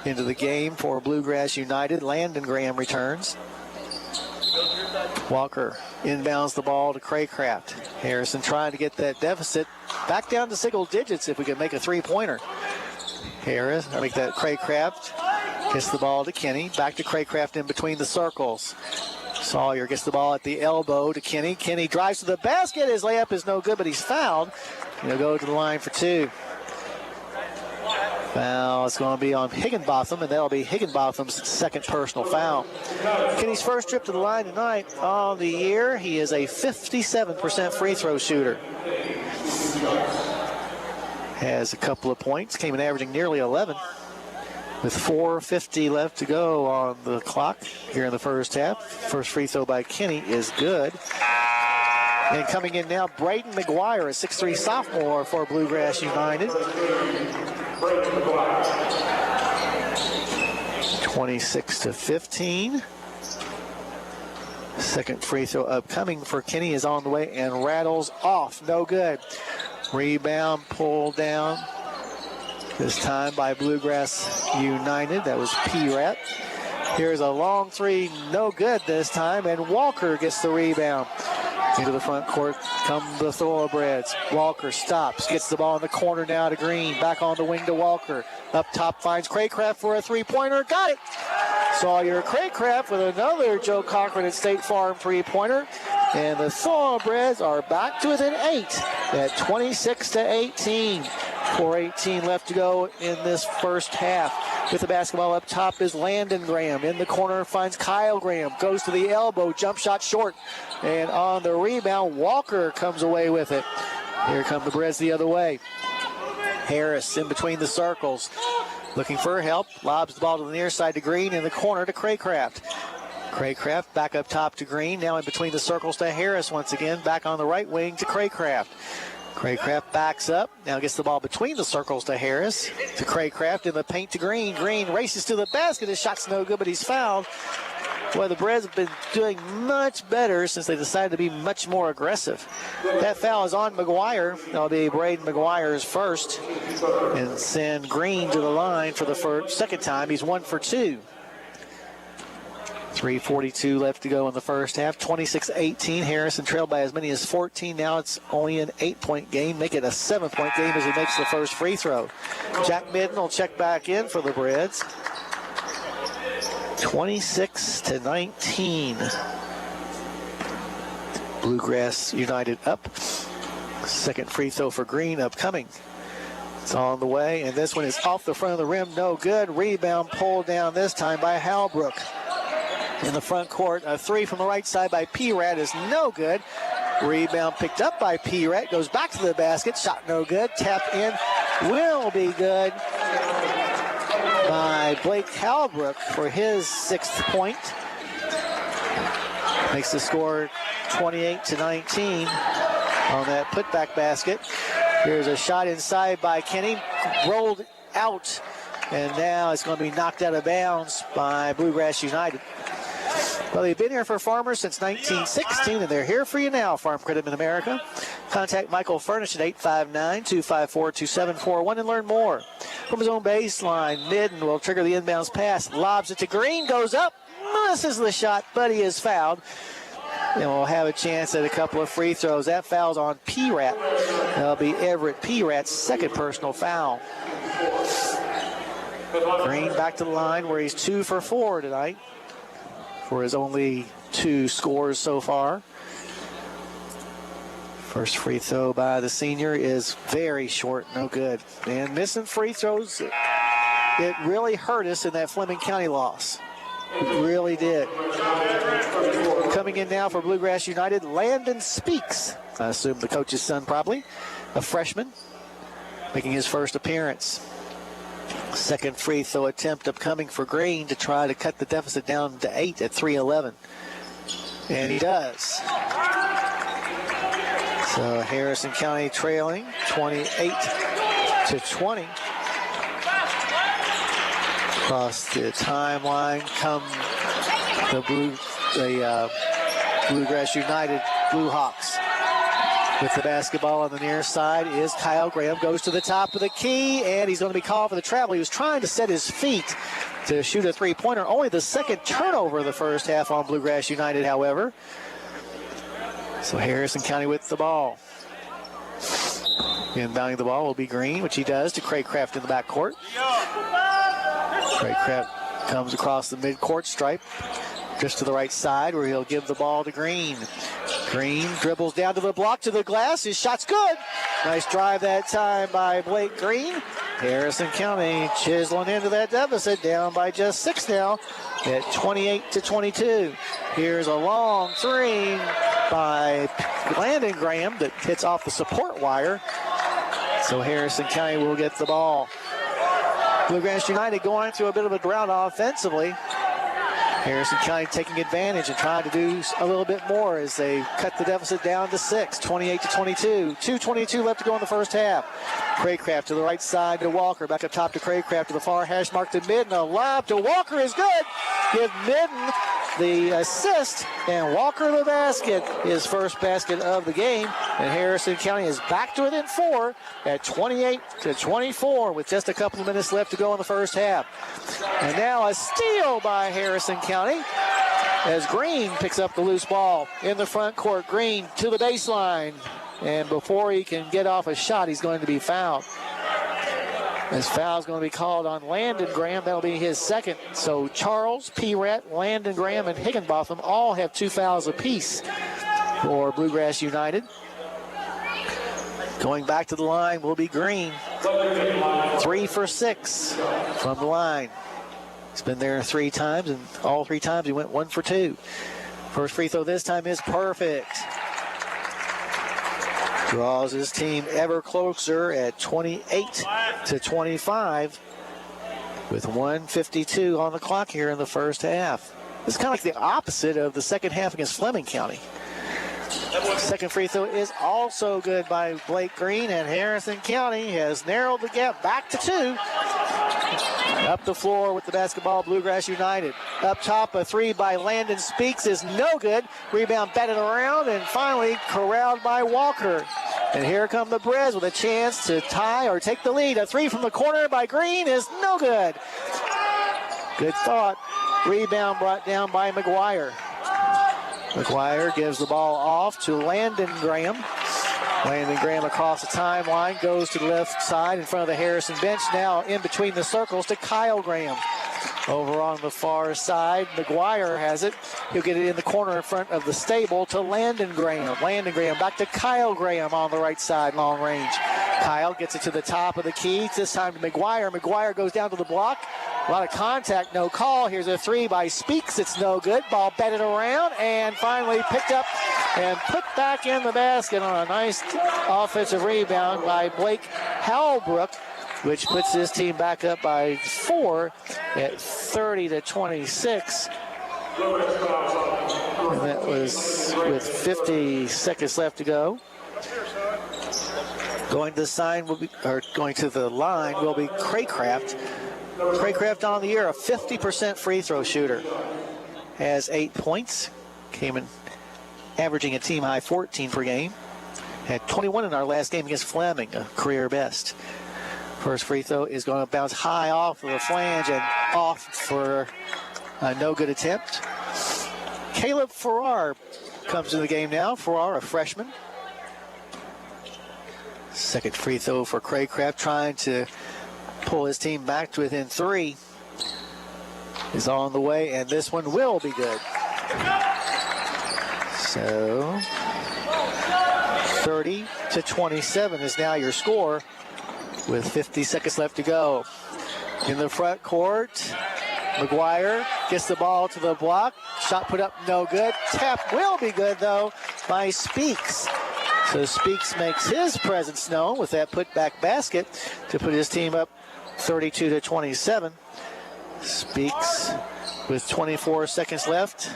Into the game for Bluegrass United. Landon Graham returns. Walker inbounds the ball to Craycraft. Harrison trying to get that deficit back down to single digits if we can make a 3-pointer. Harris, I think that Craycraft gets the ball to Kenny. Back to Craycraft in between the circles. Sawyer gets the ball at the elbow to Kenny. Kenny drives to the basket. His layup is no good, but he's fouled. He'll go to the line for 2. Foul is going to be on Higginbotham, and that'll be Higginbotham's second personal foul. Kenny's first trip to the line tonight on the year. He is a 57% free throw shooter. Has a couple of points, came in averaging nearly 11. With 4:50 left to go on the clock here in the first half. First free throw by Kenny is good. And coming in now, Braden McGuire, a 6'3 sophomore for Bluegrass United. 26-15. Second free throw upcoming for Kenny is on the way and rattles off. No good. Rebound pulled down. This time by Bluegrass United. That was P-Rat. Here's a long three. No good this time. And Walker gets the rebound. Into the front court come the Thoroughbreds. Walker stops, gets the ball in the corner now to Green. Back on the wing to Walker. Up top finds Craycraft for a three-pointer. Got it! Sawyer Craycraft with another Joe Cochran at State Farm three-pointer. And the Thoroughbreds are back to within 8 at 26-18. 4:18 left to go in this first half. With the basketball up top is Landon Graham. In the corner finds Kyle Graham. Goes to the elbow. Jump shot short. And on the rebound, Walker comes away with it. Here come the Breds the other way. Harris in between the circles. Looking for help. Lobs the ball to the near side to Green. In the corner to Craycraft. Craycraft back up top to Green. Now in between the circles to Harris once again. Back on the right wing to Craycraft. Craycraft backs up. Now gets the ball between the circles to Harris. To Craycraft in the paint to Green. Green races to the basket. His shot's no good, but he's fouled. Boy, the Breds have been doing much better since they decided to be much more aggressive. That foul is on McGuire. That'll be Braden McGuire's first. And send Green to the line for the second time. He's 1 for 2. 3:42 left to go in the first half. 26-18. Harrison trailed by as many as 14. Now it's only an 8-point game. Make it a 7-point game as he makes the first free throw. Jack Midden will check back in for the Breds. 26-19. Bluegrass United up. Second free throw for Green upcoming. It's on the way, and this one is off the front of the rim. No good. Rebound pulled down this time by Halbrook. In the front court, a three from the right side by P-Rat is no good. Rebound picked up by P-Rat. Goes back to the basket. Shot no good. Tap in will be good by Blake Halbrook for his 6th point. Makes the score 28-19 on that putback basket. Here's a shot inside by Kenny. Rolled out. And now it's going to be knocked out of bounds by Bluegrass United. Well, they've been here for Farmers since 1916, and they're here for you now, Farm Credit Mid-America. Contact Michael Furnish at 859-254-2741 and learn more. From his own baseline, Midden will trigger the inbounds pass, lobs it to Green, goes up, misses the shot, but he is fouled. And we'll have a chance at a couple of free throws. That foul's on P-Rat. That'll be Everett P-Rat's second personal foul. Green back to the line where he's 2 for 4 tonight. For his only 2 scores so far. First free throw by the senior is very short, no good. And missing free throws, it really hurt us in that Fleming County loss. It really did. Coming in now for Bluegrass United, Landon Speaks. I assume the coach's son probably. A freshman, making his first appearance. Second free throw attempt upcoming for Green to try to cut the deficit down to 8 at 3:11. And he does. So Harrison County trailing 28-20. Across the timeline come the Bluegrass United Blue Hawks. With the basketball on the near side is Kyle Graham. Goes to the top of the key, and he's going to be called for the travel. He was trying to set his feet to shoot a three-pointer. Only the second turnover of the first half on Bluegrass United, however. So Harrison County with the ball. Inbounding the ball will be Green, which he does to Craycraft in the backcourt. Craycraft comes across the midcourt stripe just to the right side where he'll give the ball to Green. Green dribbles down to the block, to the glass. His shot's good. Nice drive that time by Blake Green. Harrison County chiseling into that deficit, down by just 6 now at 28-22. Here's a long three by Landon Graham that hits off the support wire. So Harrison County will get the ball. Bluegrass United going through a bit of a drought offensively. Harrison County taking advantage and trying to do a little bit more as they cut the deficit down to 6, 28-22. 2:22 left to go in the first half. Craycraft to the right side to Walker. Back up top to Craycraft to the far hash mark to Midden. A lob to Walker is good. Give Midden the assist, and Walker the basket, his first basket of the game. And Harrison County is back to within 4 at 28-24 with just a couple of minutes left to go in the first half. And now a steal by Harrison County as Green picks up the loose ball in the front court. Green to the baseline, and before he can get off a shot, he's going to be fouled. This foul is going to be called on Landon Graham. That'll be his second. So Charles, P-Rat, Landon Graham, and Higginbotham all have 2 fouls apiece for Bluegrass United. Going back to the line will be Green. 3 for 6 from the line. He's been there 3 times, and all 3 times he went 1 for 2. First free throw this time is perfect. Draws his team ever closer at 28-25 with 1:52 on the clock here in the first half. This is kind of like the opposite of the second half against Fleming County. Second free throw is also good by Blake Green, and Harrison County has narrowed the gap back to 2. Up the floor with the basketball, Bluegrass United. Up top, a 3 by Landon Speaks is no good. Rebound batted around and finally corralled by Walker. And here come the Breds with a chance to tie or take the lead. A 3 from the corner by Green is no good. Good thought. Rebound brought down by McGuire. McGuire gives the ball off to Landon Graham. Landon Graham across the timeline, goes to the left side in front of the Harrison bench. Now in between the circles to Kyle Graham. Over on the far side, McGuire has it. He'll get it in the corner in front of the stable to Landon Graham. Landon Graham back to Kyle Graham on the right side, long range. Kyle gets it to the top of the key. This time to McGuire. McGuire goes down to the block. A lot of contact, no call. Here's a 3 by Speaks. It's no good. Ball batted around and finally picked up and put back in the basket on a nice offensive rebound by Blake Howlbrook, which puts his team back up by 4 at 30-26. And that was with 50 seconds left to go. Going to the line will be Craycraft. Craycraft on the year, a 50% free throw shooter. Has 8 points. Came in averaging a team high 14 per game. Had 21 in our last game against Fleming, a career best. First free throw is going to bounce high off of the flange and off for a no good attempt. Caleb Farrar comes to the game now. Farrar, a freshman. Second free throw for Craycraft, trying to pull his team back to within 3. Is on the way, and this one will be good. So 30-27 is now your score with 50 seconds left to go. In the front court, McGuire gets the ball to the block. Shot put up, no good. Tap will be good, though, by Speaks. So Speaks makes his presence known with that putback basket to put his team up 32-27. Speaks with 24 seconds left.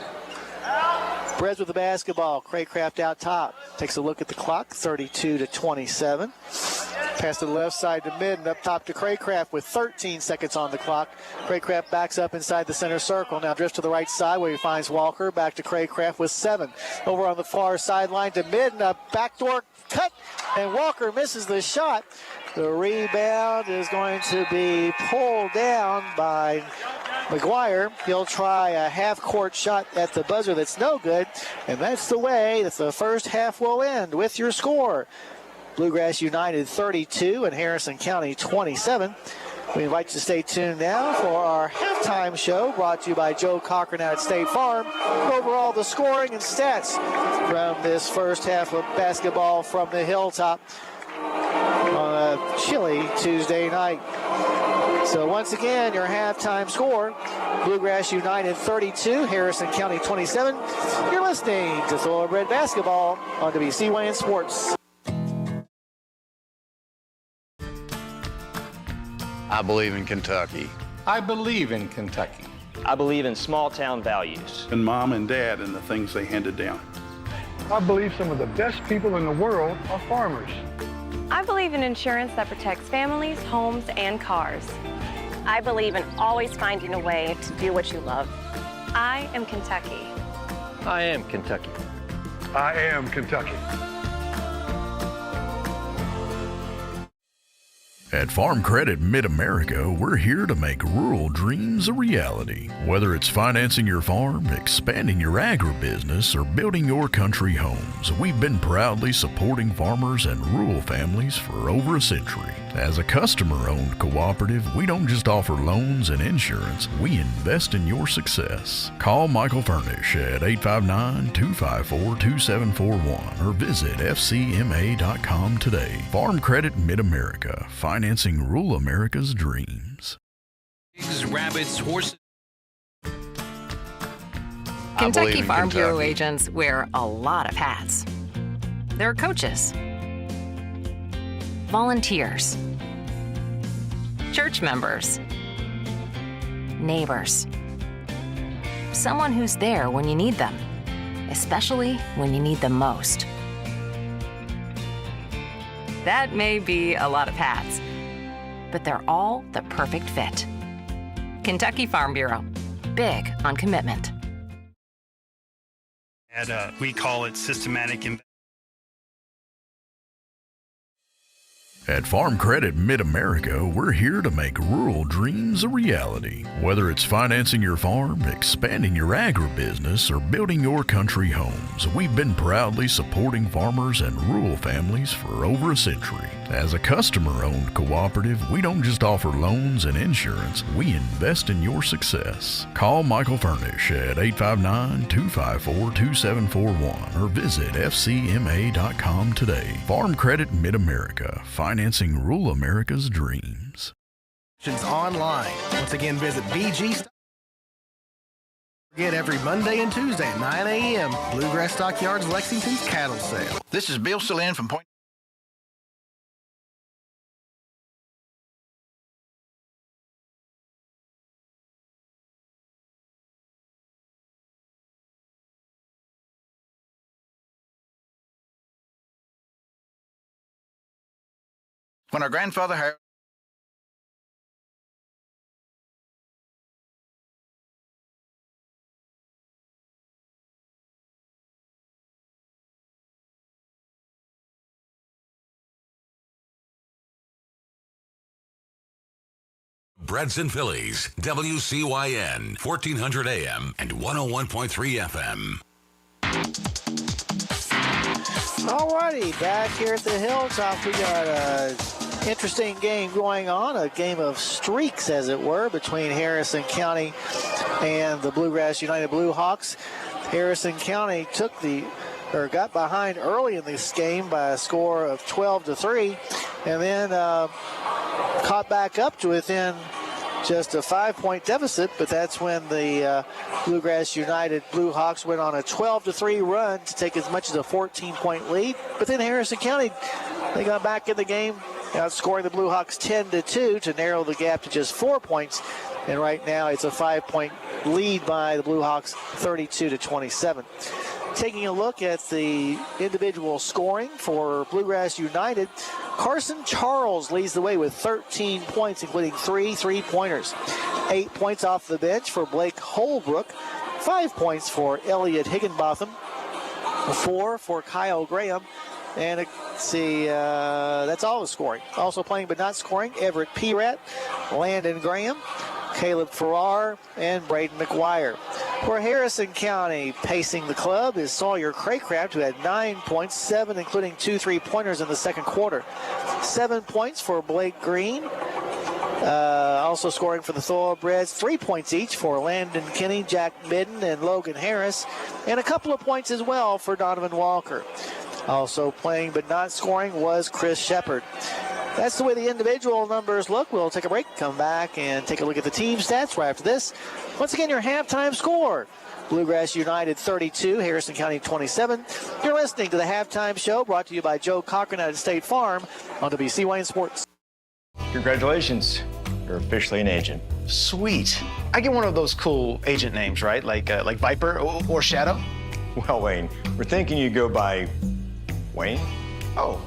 Breds with the basketball. Craycraft out top. Takes a look at the clock. 32-27. Pass to the left side to mid and up top to Craycraft with 13 seconds on the clock. Craycraft backs up inside the center circle. Now drifts to the right side where he finds Walker. Back to Craycraft with 7. Over on the far sideline to mid and a backdoor cut. And Walker misses the shot. The rebound is going to be pulled down by McGuire. He'll try a half-court shot at the buzzer that's no good. And that's the way that the first half will end with your score. Bluegrass United 32 and Harrison County 27. We invite you to stay tuned now for our halftime show brought to you by Joe Cochran out at State Farm. Overall, the scoring and stats from this first half of basketball from the Hilltop. On a chilly Tuesday night. So once again, your halftime score, Bluegrass United 32, Harrison County 27. You're listening to Thoroughbred Basketball on WCYN Sports. I believe in Kentucky. I believe in Kentucky. I believe in small town values. And Mom and Dad and the things they handed down. I believe some of the best people in the world are farmers. I believe in insurance that protects families, homes, and cars. I believe in always finding a way to do what you love. I am Kentucky. I am Kentucky. I am Kentucky. At Farm Credit Mid-America, we're here to make rural dreams a reality. Whether it's financing your farm, expanding your agribusiness, or building your country homes, we've been proudly supporting farmers and rural families for over a century. As a customer-owned cooperative, we don't just offer loans and insurance, we invest in your success. Call Michael Furnish at 859-254-2741 or visit fcma.com today. Farm Credit Mid-America, financing rural America's dreams. Pigs, rabbits, horses. Kentucky Farm Bureau agents wear a lot of hats. They're coaches, volunteers, church members, neighbors, someone who's there when you need them, especially when you need them most. That may be a lot of hats, but they're all the perfect fit. Kentucky Farm Bureau, big on commitment. We call it systematic investment. At Farm Credit Mid-America, we're here to make rural dreams a reality. Whether it's financing your farm, expanding your agribusiness, or building your country homes, we've been proudly supporting farmers and rural families for over a century. As a customer-owned cooperative, we don't just offer loans and insurance, we invest in your success. Call Michael Furnish at 859-254-2741 or visit fcma.com today. Farm Credit Mid-America, financing rural America's dreams. Online. Once again, visit BG. Get every Monday and Tuesday at 9 a.m. Bluegrass Stockyards, Lexington's cattle sale. This is Bill Celine from Point. When our grandfather Harry Breds and Phillies, WCYN, 1400 AM and 101.3 FM. Alrighty, back here at the Hilltop, we got a interesting game going on, a game of streaks, as it were, between Harrison County and the Bluegrass United Blue Hawks. Harrison County got behind early in this game by a score of 12-3, and then caught back up to within just a 5-point deficit, but that's when the Bluegrass United Blue Hawks went on a 12-3 run to take as much as a 14-point lead. But then Harrison County, they got back in the game, outscoring the Blue Hawks 10-2 to narrow the gap to just 4 points. And right now it's a 5-point lead by the Blue Hawks, 32-27. Taking a look at the individual scoring for Bluegrass United, Carson Charles leads the way with 13 points, including 3 3-pointers. 8 points off the bench for Blake Holbrook. 5 points for Elliot Higginbotham. 4 for Kyle Graham. And let's see, that's all the scoring. Also playing but not scoring, Everett Perat, Landon Graham, Caleb Farrar, and Braden McGuire. For Harrison County, pacing the club is Sawyer Craycraft, who had 9 points, 7 including 2 3-pointers in the second quarter. 7 points for Blake Green. Also scoring for the Thoroughbreds, 3 points each for Landon Kinney, Jack Midden, and Logan Harris. And a couple of points as well for Donovan Walker. Also playing but not scoring was Chris Shepard. That's the way the individual numbers look. We'll take a break, come back, and take a look at the team stats right after this. Once again, your halftime score. Bluegrass United 32, Harrison County 27. You're listening to the Halftime Show, brought to you by Joe Cochran at State Farm on WCYN Sports. Congratulations. You're officially an agent. Sweet. I get one of those cool agent names, right? Like Viper or Shadow? Well, Wayne, we're thinking you go by Wayne? Oh,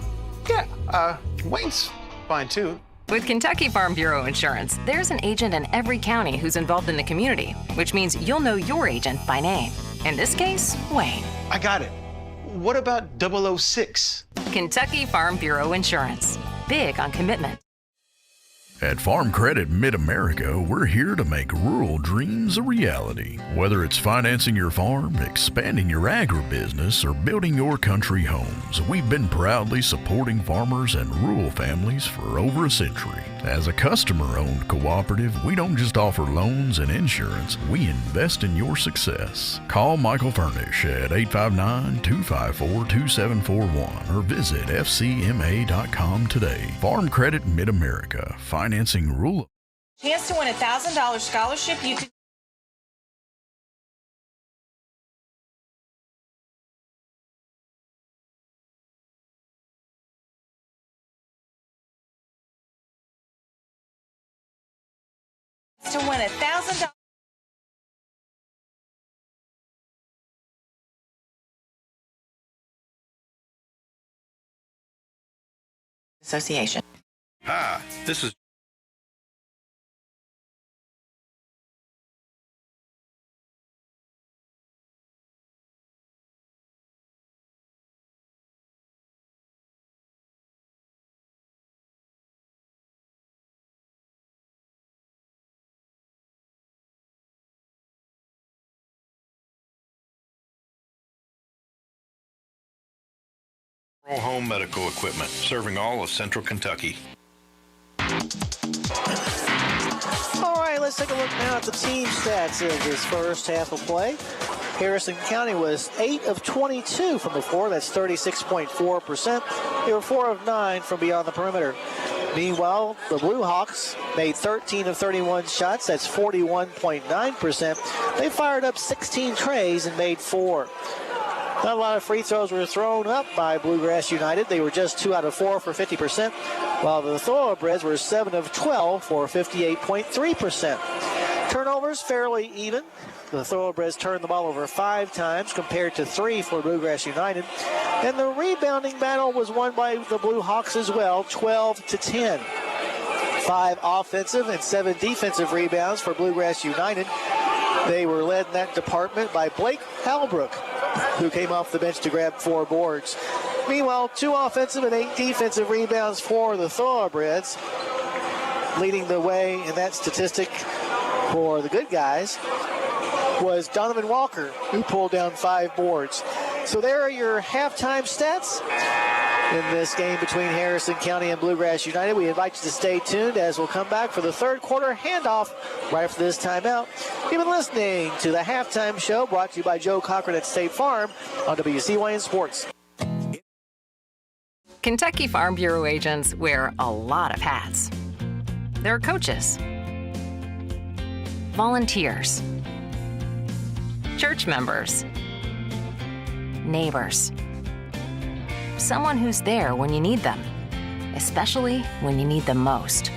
yeah. Wayne's fine, too. With Kentucky Farm Bureau Insurance, there's an agent in every county who's involved in the community, which means you'll know your agent by name. In this case, Wayne. I got it. What about 006? Kentucky Farm Bureau Insurance. Big on commitment. At Farm Credit Mid-America, we're here to make rural dreams a reality. Whether it's financing your farm, expanding your agribusiness, or building your country homes, we've been proudly supporting farmers and rural families for over a century. As a customer-owned cooperative, we don't just offer loans and insurance, we invest in your success. Call Michael Furnish at 859-254-2741 or visit fcma.com today. Farm Credit Mid-America, financing rural. Chance to win a $1,000 scholarship. You can to win $1,000. Association. Hi, this is home medical equipment, serving all of Central Kentucky. All right, let's take a look now at the team stats of this first half of play. Harrison County was 8 of 22 from the floor. That's 36.4%. They were 4 of 9 from beyond the perimeter. Meanwhile, the Blue Hawks made 13 of 31 shots. That's 41.9%. They fired up 16 trays and made 4. Not a lot of free throws were thrown up by Bluegrass United. They were just 2 out of 4 for 50%, while the Thoroughbreds were 7 of 12 for 58.3%. Turnovers fairly even. The Thoroughbreds turned the ball over 5 times compared to 3 for Bluegrass United. And the rebounding battle was won by the Blue Hawks as well, 12-10. 5 offensive and 7 defensive rebounds for Bluegrass United. They were led in that department by Blake Halbrook, who came off the bench to grab 4 boards. Meanwhile, 2 offensive and 8 defensive rebounds for the Thoroughbreds. Leading the way in that statistic for the good guys was Donovan Walker, who pulled down 5 boards. So there are your halftime stats in this game between Harrison County and Bluegrass United. We invite you to stay tuned as we'll come back for the third quarter handoff right after this timeout. You've been listening to the Halftime Show, brought to you by Joe Cochran at State Farm on WCYN Sports. Kentucky Farm Bureau agents wear a lot of hats. They're coaches, volunteers, church members, neighbors, someone who's there when you need them, especially when you need them most.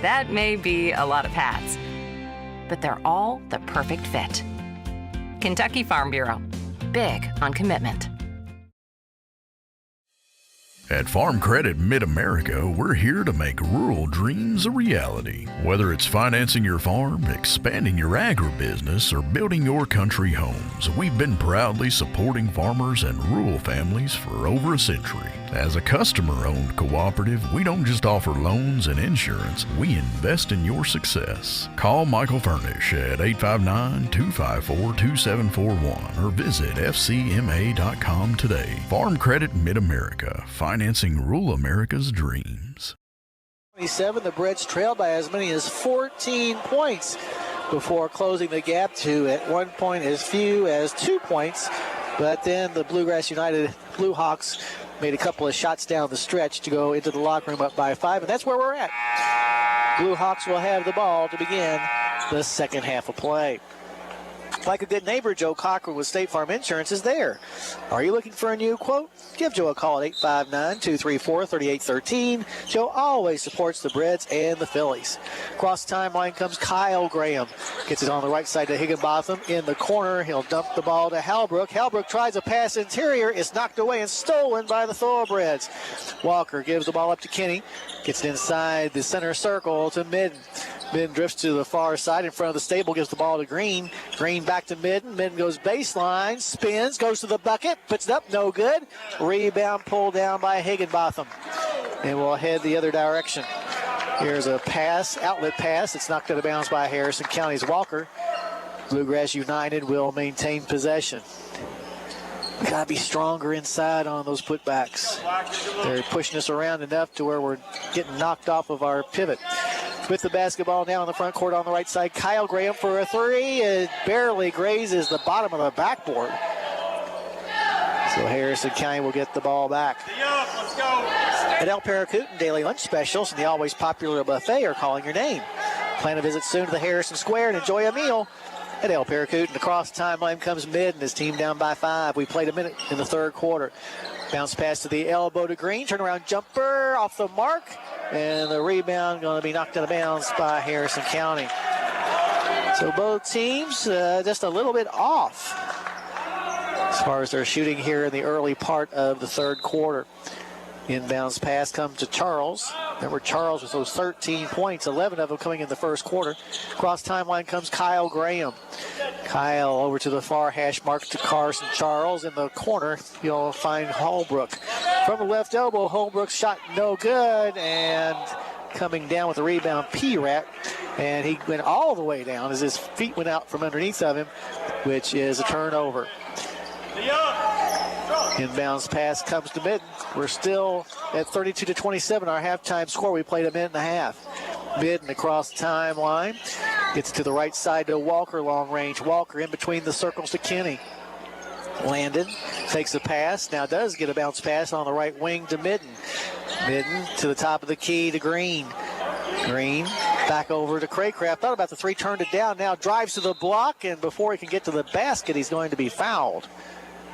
That may be a lot of hats, but they're all the perfect fit. Kentucky Farm Bureau, big on commitment. At Farm Credit Mid-America, we're here to make rural dreams a reality. Whether it's financing your farm, expanding your agribusiness, or building your country homes, we've been proudly supporting farmers and rural families for over a century. As a customer-owned cooperative, we don't just offer loans and insurance, we invest in your success. Call Michael Furnish at 859-254-2741 or visit fcma.com today. Farm Credit Mid-America, financing rural America's dreams. 27, the Breds trailed by as many as 14 points before closing the gap to, at one point, as few as 2 points But then the Bluegrass United Blue Hawks made a couple of shots down the stretch to go into the locker room up by 5, and that's where we're at. Blue Hawks will have the ball to begin the second half of play. Like a good neighbor, Joe Cochran with State Farm Insurance is there. Are you looking for a new quote? Give Joe a call at 859-234-3813. Joe always supports the Breds and the Phillies. Across the timeline comes Kyle Graham. Gets it on the right side to Higginbotham. In the corner, he'll dump the ball to Halbrook. Halbrook tries a pass interior. It's knocked away and stolen by the Thoroughbreds. Walker gives the ball up to Kenny. Gets it inside the center circle to Midden. Midden drifts to the far side in front of the stable, gives the ball to Green. Green back to Midden. Midden goes baseline, spins, goes to the bucket, puts it up, no good. Rebound pulled down by Higginbotham. And we'll head the other direction. Here's a pass, outlet pass. It's knocked out of bounds by Harrison County's Walker. Bluegrass United will maintain possession. We got to be stronger inside on those putbacks. They're pushing us around enough to where we're getting knocked off of our pivot. With the basketball now in the front court on the right side, Kyle Graham for a three. It barely grazes the bottom of the backboard. So Harrison County will get the ball back. At El Paracutan Daily Lunch Specials and the always popular buffet are calling your name. Plan a visit soon to the Harrison Square and enjoy a meal at El Paracutan. Across the timeline comes Mid and his team down by 5. We played a minute in the third quarter. Bounce pass to the elbow to Green. Turnaround jumper off the mark. And the rebound going to be knocked out of bounds by Harrison County. So both teams just a little bit off as far as their shooting here in the early part of the third quarter. Inbounds pass comes to Charles. Remember, Charles with those 13 points, 11 of them coming in the first quarter. Across timeline comes Kyle Graham. Kyle over to the far hash mark to Carson Charles. In the corner, you'll find Holbrook. From the left elbow, Holbrook's shot no good, and coming down with the rebound, P-Rat. And he went all the way down as his feet went out from underneath of him, which is a turnover. Inbounds pass comes to Midden. We're still at 32-27, our halftime score. We played a minute and a half. Midden across the timeline. Gets to the right side to Walker, long range. Walker in between the circles to Kenny. Landon takes the pass. Now does get a bounce pass on the right wing to Midden. Midden to the top of the key to Green. Green back over to Craycraft. Thought about the three, turned it down. Now drives to the block, and before he can get to the basket, he's going to be fouled.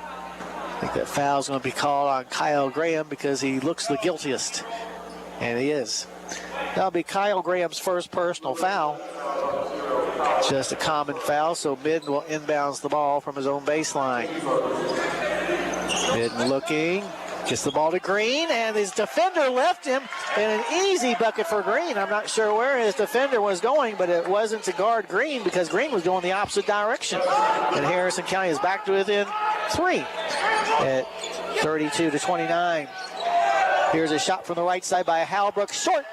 I think that foul's going to be called on Kyle Graham because he looks the guiltiest. And he is. That'll be Kyle Graham's first personal foul. Just a common foul, so Midden will inbounds the ball from his own baseline. Midden looking, gets the ball to Green, and his defender left him, and an easy bucket for Green. I'm not sure where his defender was going, but it wasn't to guard Green because Green was going the opposite direction. And Harrison County is back to within 3 at 32-29. Here's a shot from the right side by Halbrook, short,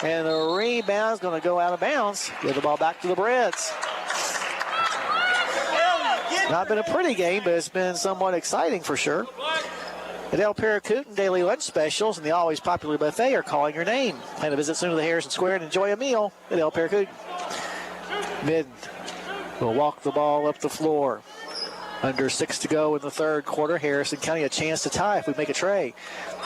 and the rebound's going to go out of bounds. Give the ball back to the Breds. Not been a pretty game, but it's been somewhat exciting for sure. At El Paracutan Daily Lunch Specials and the always popular buffet are calling your name. Plan a visit soon to the Harrison Square and enjoy a meal at El Paracutan. Midden will walk the ball up the floor. Under 6 to go in the third quarter. Harrison County a chance to tie if we make a tray.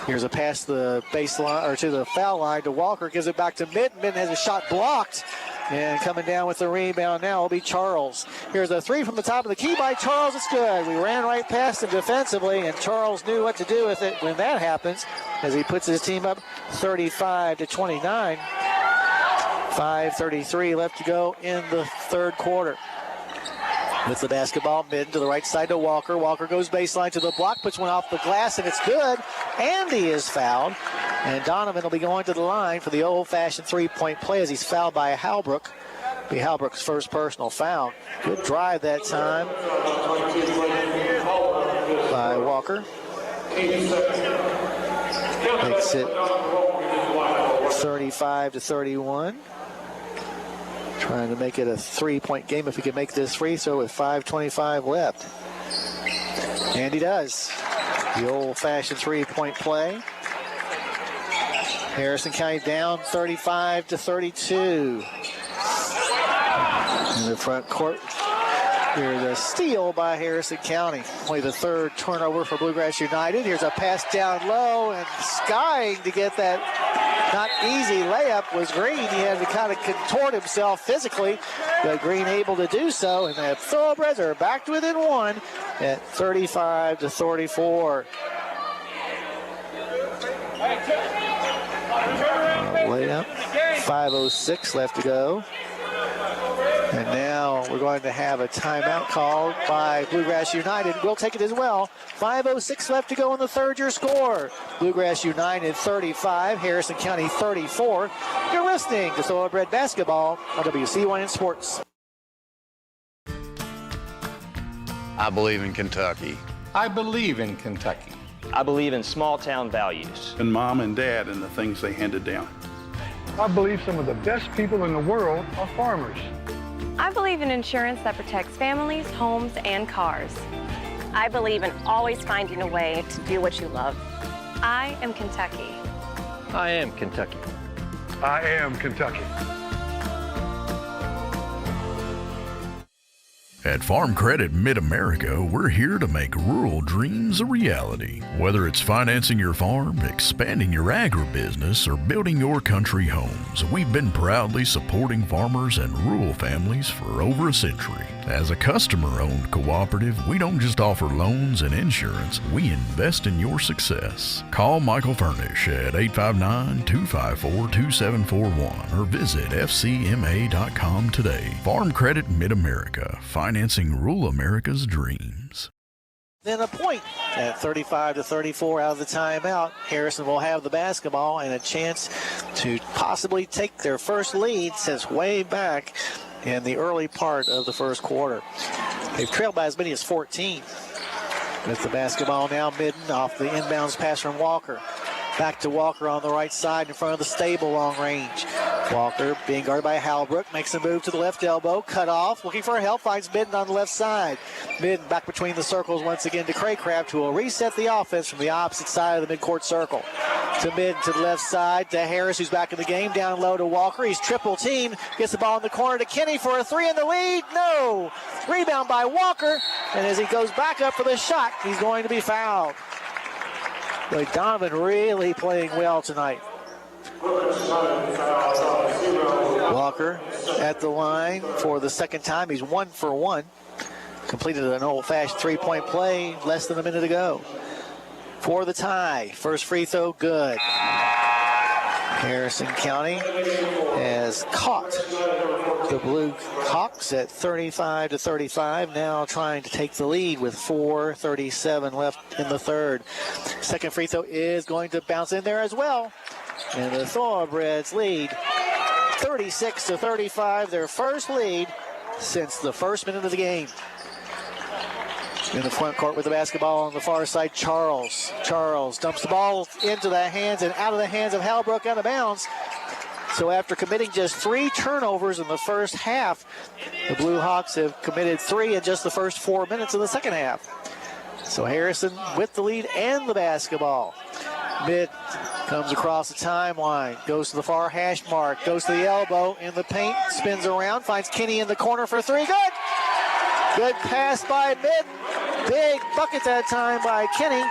Here's a pass to the baseline or to the foul line to Walker. Gives it back to Midden. Midden has a shot blocked. And coming down with the rebound now will be Charles. Here's a three from the top of the key by Charles. It's good. We ran right past him defensively, and Charles knew what to do with it when that happens as he puts his team up 35-29. 5:33 left to go in the third quarter. With the basketball, Midden to the right side to Walker. Walker goes baseline to the block, puts one off the glass, and it's good. Andy is fouled, and Donovan will be going to the line for the old-fashioned three-point play as he's fouled by Halbrook. Be Halbrook's first personal foul. Good drive that time by Walker. Makes it 35-31. Trying to make it a three-point game if he can make this free throw with 5:25 left. And he does. The old-fashioned three-point play. Harrison County down 35-32. In the front court, Here's a steal by Harrison County. Only the third turnover for Bluegrass United. Here's a pass down low, and skying to get that not easy layup was Green. He had to kind of contort himself physically, but Green able to do so, and the Thoroughbreds are back to within one at 35-34. Layup. 5:06 left to go. And now we're going to have a timeout called by Bluegrass United. We'll take it as well. 5:06 left to go in the third. Your score: Bluegrass United 35, Harrison County 34. You're listening to Thoroughbred Basketball on WC1 Sports. I believe in Kentucky. I believe in Kentucky. I believe in small town values. And Mom and Dad and the things they handed down. I believe some of the best people in the world are farmers. I believe in insurance that protects families, homes, and cars. I believe in always finding a way to do what you love. I am Kentucky. I am Kentucky. I am Kentucky. At Farm Credit Mid-America, we're here to make rural dreams a reality. Whether it's financing your farm, expanding your agribusiness, or building your country homes, we've been proudly supporting farmers and rural families for over a century. As a customer-owned cooperative, we don't just offer loans and insurance, we invest in your success. Call Michael Furnish at 859-254-2741 or visit fcma.com today. Farm Credit Mid-America, financing rural America's dreams. Then a point at 35-34 out of the timeout. Harrison will have the basketball and a chance to possibly take their first lead since way back in the early part of the first quarter. They've trailed by as many as 14. With the basketball now midden off the inbounds pass from Walker. Back to Walker on the right side in front of the stable long range. Walker being guarded by Halbrook, makes a move to the left elbow, cut off, looking for help, finds Midden on the left side. Midden back between the circles once again to Craycraft, who will reset the offense from the opposite side of the midcourt circle. To Midden to the left side, to Harris, who's back in the game, down low to Walker. He's triple teamed, gets the ball in the corner to Kenny for a three in the lead. No! Rebound by Walker, and as he goes back up for the shot, he's going to be fouled. But Donovan really playing well tonight. Walker at the line for the second time. He's 1 for 1. Completed an old-fashioned three-point play less than a minute ago. For the tie. First free throw, good. Harrison County has caught the Blue Hawks at 35-35. Now trying to take the lead with 4:37 left in the third. Second free throw is going to bounce in there as well. And the Thoroughbreds lead 36-35, their first lead since the first minute of the game. In the front court with the basketball on the far side, Charles. Charles dumps the ball into the hands and out of the hands of Halbrook, out of bounds. So after committing just 3 turnovers in the first half, the Blue Hawks have committed 3 in just the first 4 minutes of the second half. So Harrison with the lead and the basketball. Mid comes across the timeline, goes to the far hash mark, goes to the elbow in the paint, spins around, finds Kenny in the corner for 3. Good! Good pass by Mid. Big bucket that time by Kenny.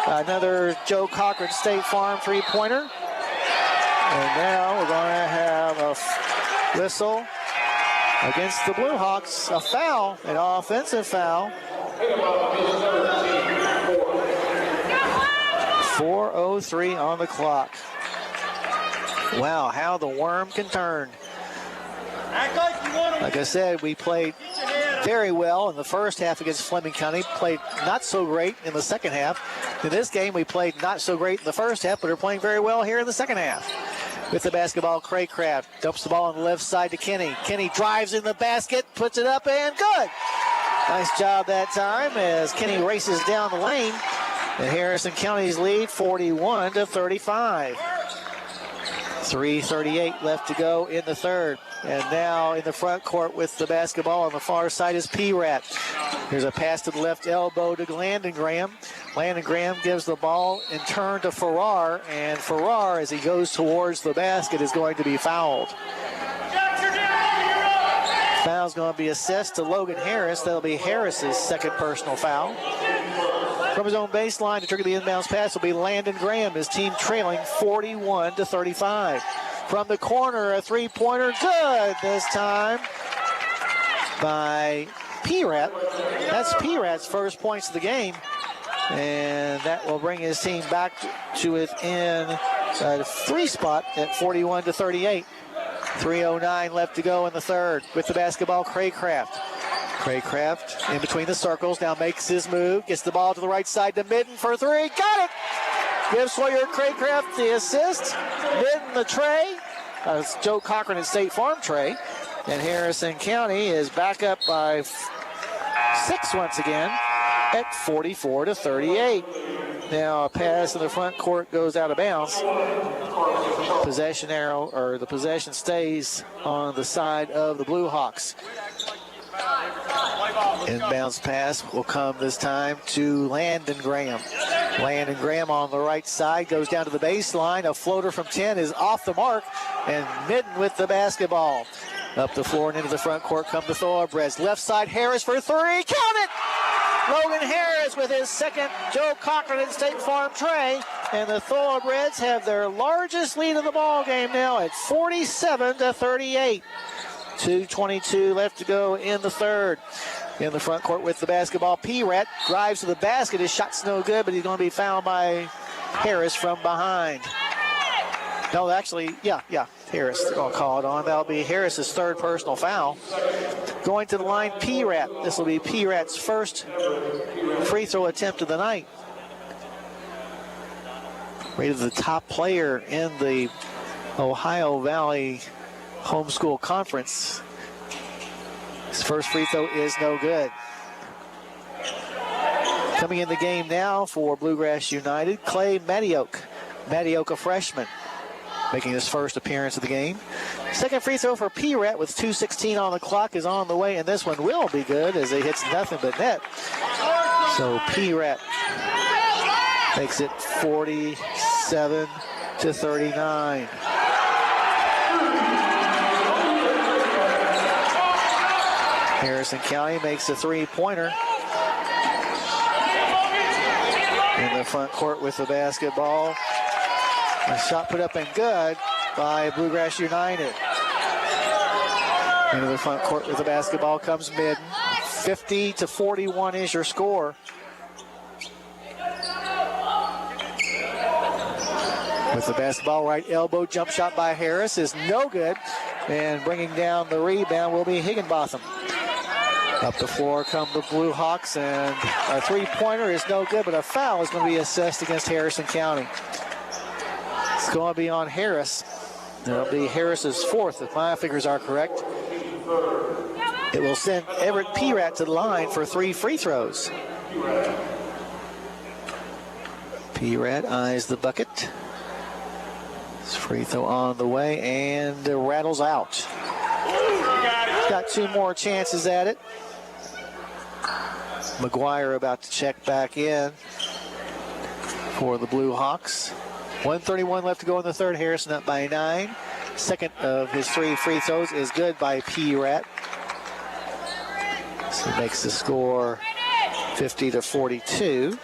Another Joe Cochran State Farm three-pointer. And now we're going to have a whistle against the Blue Hawks. A foul, an offensive foul. 4:03 on the clock. Wow, how the worm can turn. Like I said, we played very well in the first half against Fleming County. Played not so great in the second half. In this game, we played not so great in the first half, but are playing very well here in the second half. With the basketball, Craycraft dumps the ball on the left side to Kenny. Kenny drives in the basket, puts it up, and good. Nice job that time as Kenny races down the lane. And Harrison County's lead 41-35. 3:38 left to go in the third. And now in the front court with the basketball on the far side is P-Rat. Here's a pass to the left elbow to Landon Graham. Landon Graham gives the ball in turn to Farrar. And Farrar, as he goes towards the basket, is going to be fouled. Foul's going to be assessed to Logan Harris. That'll be Harris's second personal foul. From his own baseline to trigger the inbounds pass will be Landon Graham, his team trailing 41-35. From the corner, a three-pointer, good this time by P-Rat. That's P-Rat's first points of the game, and that will bring his team back to within a three spot at 41-38. 3:09 left to go in the third. With the basketball, Craycraft. Craycraft in between the circles, now makes his move, gets the ball to the right side to Midden for three, got it! Gives Sawyer Craycraft the assist, Midden the tray. It's Joe Cochran and State Farm tray. And Harrison County is back up by 6 once again at 44-38. Now a pass in the front court goes out of bounds. Possession arrow, or the possession stays on the side of the Blue Hawks. Inbounds pass will come this time to Landon Graham. Landon Graham on the right side goes down to the baseline. A floater from 10 is off the mark, and Midden with the basketball. Up the floor and into the front court come the Thoroughbreds. Left side, Harris for three. Count it! Logan Harris with his second Joe Cochran and State Farm tray. And the Thoroughbreds have their largest lead of the ball game now at 47-38. 2:22 left to go in the third. In the front court with the basketball, P-Rat drives to the basket. His shot's no good, but he's going to be fouled by Harris from behind. No, actually, yeah, Harris is going to call it on. That'll be Harris's third personal foul. Going to the line, P-Rat. This will be P-Rat's first free throw attempt of the night. Rated the top player in the Ohio Valley Homeschool Conference. His first free throw is no good. Coming in the game now for Bluegrass United, Clay Medioke. Medioke, a freshman, making his first appearance of the game. Second free throw for P-Rat with 2:16 on the clock is on the way, and this one will be good as he hits nothing but net. So P-Rat makes it 47-39. Harrison County makes a three-pointer. In the front court with the basketball. A shot put up and good by Bluegrass United. Into the front court with the basketball comes Midden. 50-41 is your score. With the basketball, right elbow jump shot by Harris is no good. And bringing down the rebound will be Higginbotham. Up the floor come the Blue Hawks, and a three-pointer is no good, but a foul is going to be assessed against Harrison County. It's going to be on Harris. It'll be Harris's fourth, if my figures are correct. It will send Everett P-Rat to the line for 3 free throws. P-Rat eyes the bucket. His free throw on the way, and rattles out. Got 2 more chances at it. McGuire about to check back in for the Blue Hawks. 1:31 left to go in the third. Harrison up by 9. Second of his 3 free throws is good by P-Rat. So he makes the score 50-42.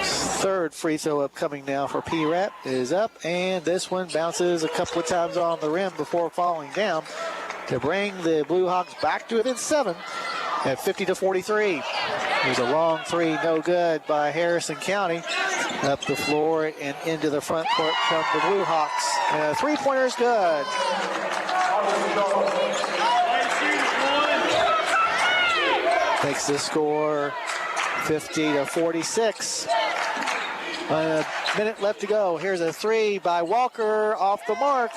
Third free throw upcoming now for P-Rat is up, and this one bounces a couple of times on the rim before falling down to bring the Blue Hawks back to within 7 at 50-43. There's a long three, no good by Harrison County. Up the floor and into the front court come the Blue Hawks. And a three-pointer is good. Makes the score 50-46. A minute left to go. Here's a three by Walker off the mark.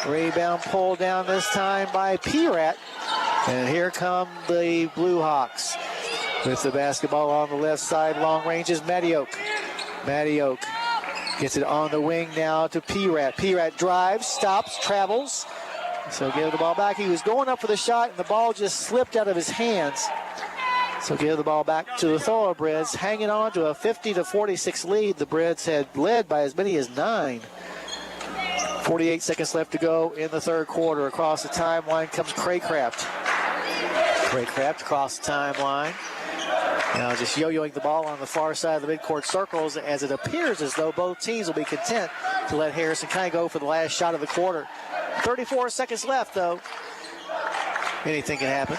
Rebound pulled down this time by P-Rat. And here come the Blue Hawks. With the basketball on the left side, long range is Medioke. Medioke gets it on the wing now to P-Rat. P-Rat drives, stops, travels. So give the ball back. He was going up for the shot, and the ball just slipped out of his hands. So give the ball back to the Thoroughbreds, hanging on to a 50-46 lead. The Breds had led by as many as 9. 48 seconds left to go in the third quarter. Across the timeline comes Craycraft. Craycraft across the timeline. Now just yo-yoing the ball on the far side of the midcourt circles as it appears as though both teams will be content to let Harrison County go for the last shot of the quarter. 34 seconds left, though. Anything can happen.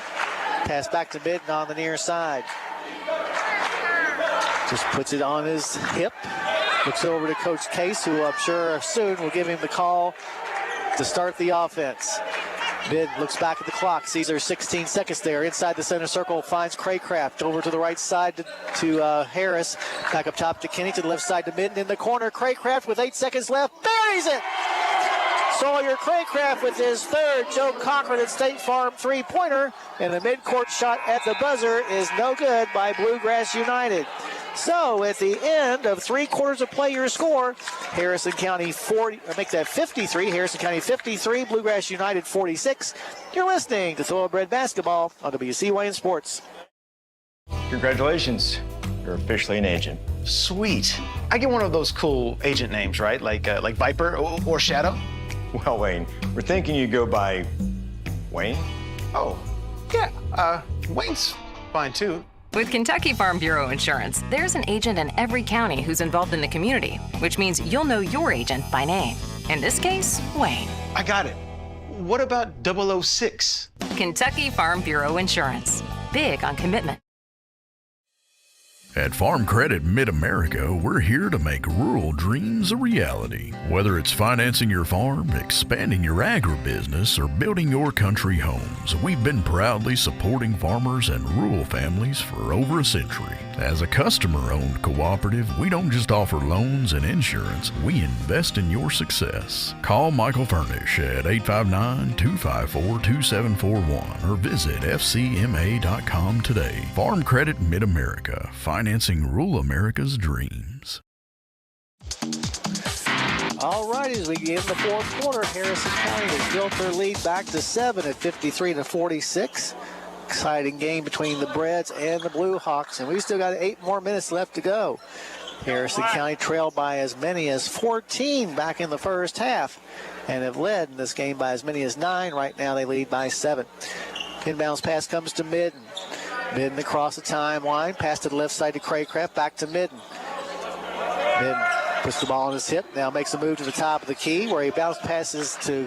Pass back to Midden on the near side. Just puts it on his hip. Looks over to Coach Case, who I'm sure soon will give him the call to start the offense. Midden looks back at the clock, sees there's 16 seconds there. Inside the center circle, finds Craycraft. Over to the right side to Harris. Back up top to Kenny, to the left side to Midden. In the corner, Craycraft with 8 seconds left. Buries it! Sawyer Craycraft with his third Joe Cochran at State Farm three-pointer. And the midcourt shot at the buzzer is no good by Bluegrass United. So at the end of 3 quarters of play, your score, Harrison County 53, Harrison County 53, Bluegrass United 46. You're listening to Thoroughbred Basketball on WCYN Sports. Congratulations. You're officially an agent. Sweet. I get one of those cool agent names, right? Like Viper or Shadow? Well, Wayne, we're thinking you go by Wayne? Oh, yeah. Wayne's fine, too. With Kentucky Farm Bureau Insurance, there's an agent in every county who's involved in the community, which means you'll know your agent by name. In this case, Wayne. I got it. What about 006? Kentucky Farm Bureau Insurance. Big on commitment. At Farm Credit Mid-America, we're here to make rural dreams a reality. Whether it's financing your farm, expanding your agribusiness, or building your country homes, we've been proudly supporting farmers and rural families for over a century. As a customer-owned cooperative, we don't just offer loans and insurance, we invest in your success. Call Michael Furnish at 859-254-2741 or visit fcma.com today. Farm Credit Mid-America, financing rural America's dreams. All right, as we get in the fourth quarter, Harrison County has built their lead back to 7 at 53-46. Exciting game between the Breds and the Blue Hawks, and we still got 8 more minutes left to go. Harrison County trailed by as many as 14 back in the first half and have led in this game by as many as 9. Right now they lead by 7. Inbounds pass comes to Midden. Midden across the timeline, pass to the left side to Craycraft, back to Midden. Midden puts the ball on his hip, now makes a move to the top of the key where he bounce passes to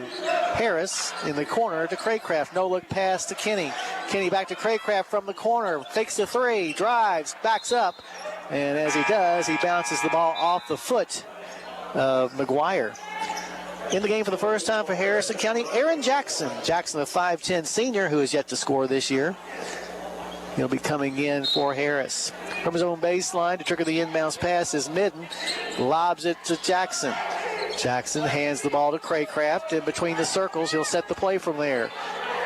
Harris in the corner to Craycraft. No look pass to Kenny. Kenny back to Craycraft from the corner, fakes the three, drives, backs up, and as he does, he bounces the ball off the foot of McGuire. In the game for the first time for Harrison County, Aaron Jackson. Jackson, a 5'10 senior who has yet to score this year. He'll be coming in for Harris. From his own baseline to trigger the inbounds pass is Midden. Lobs it to Jackson. Jackson hands the ball to Craycraft. In between the circles, he'll set the play from there.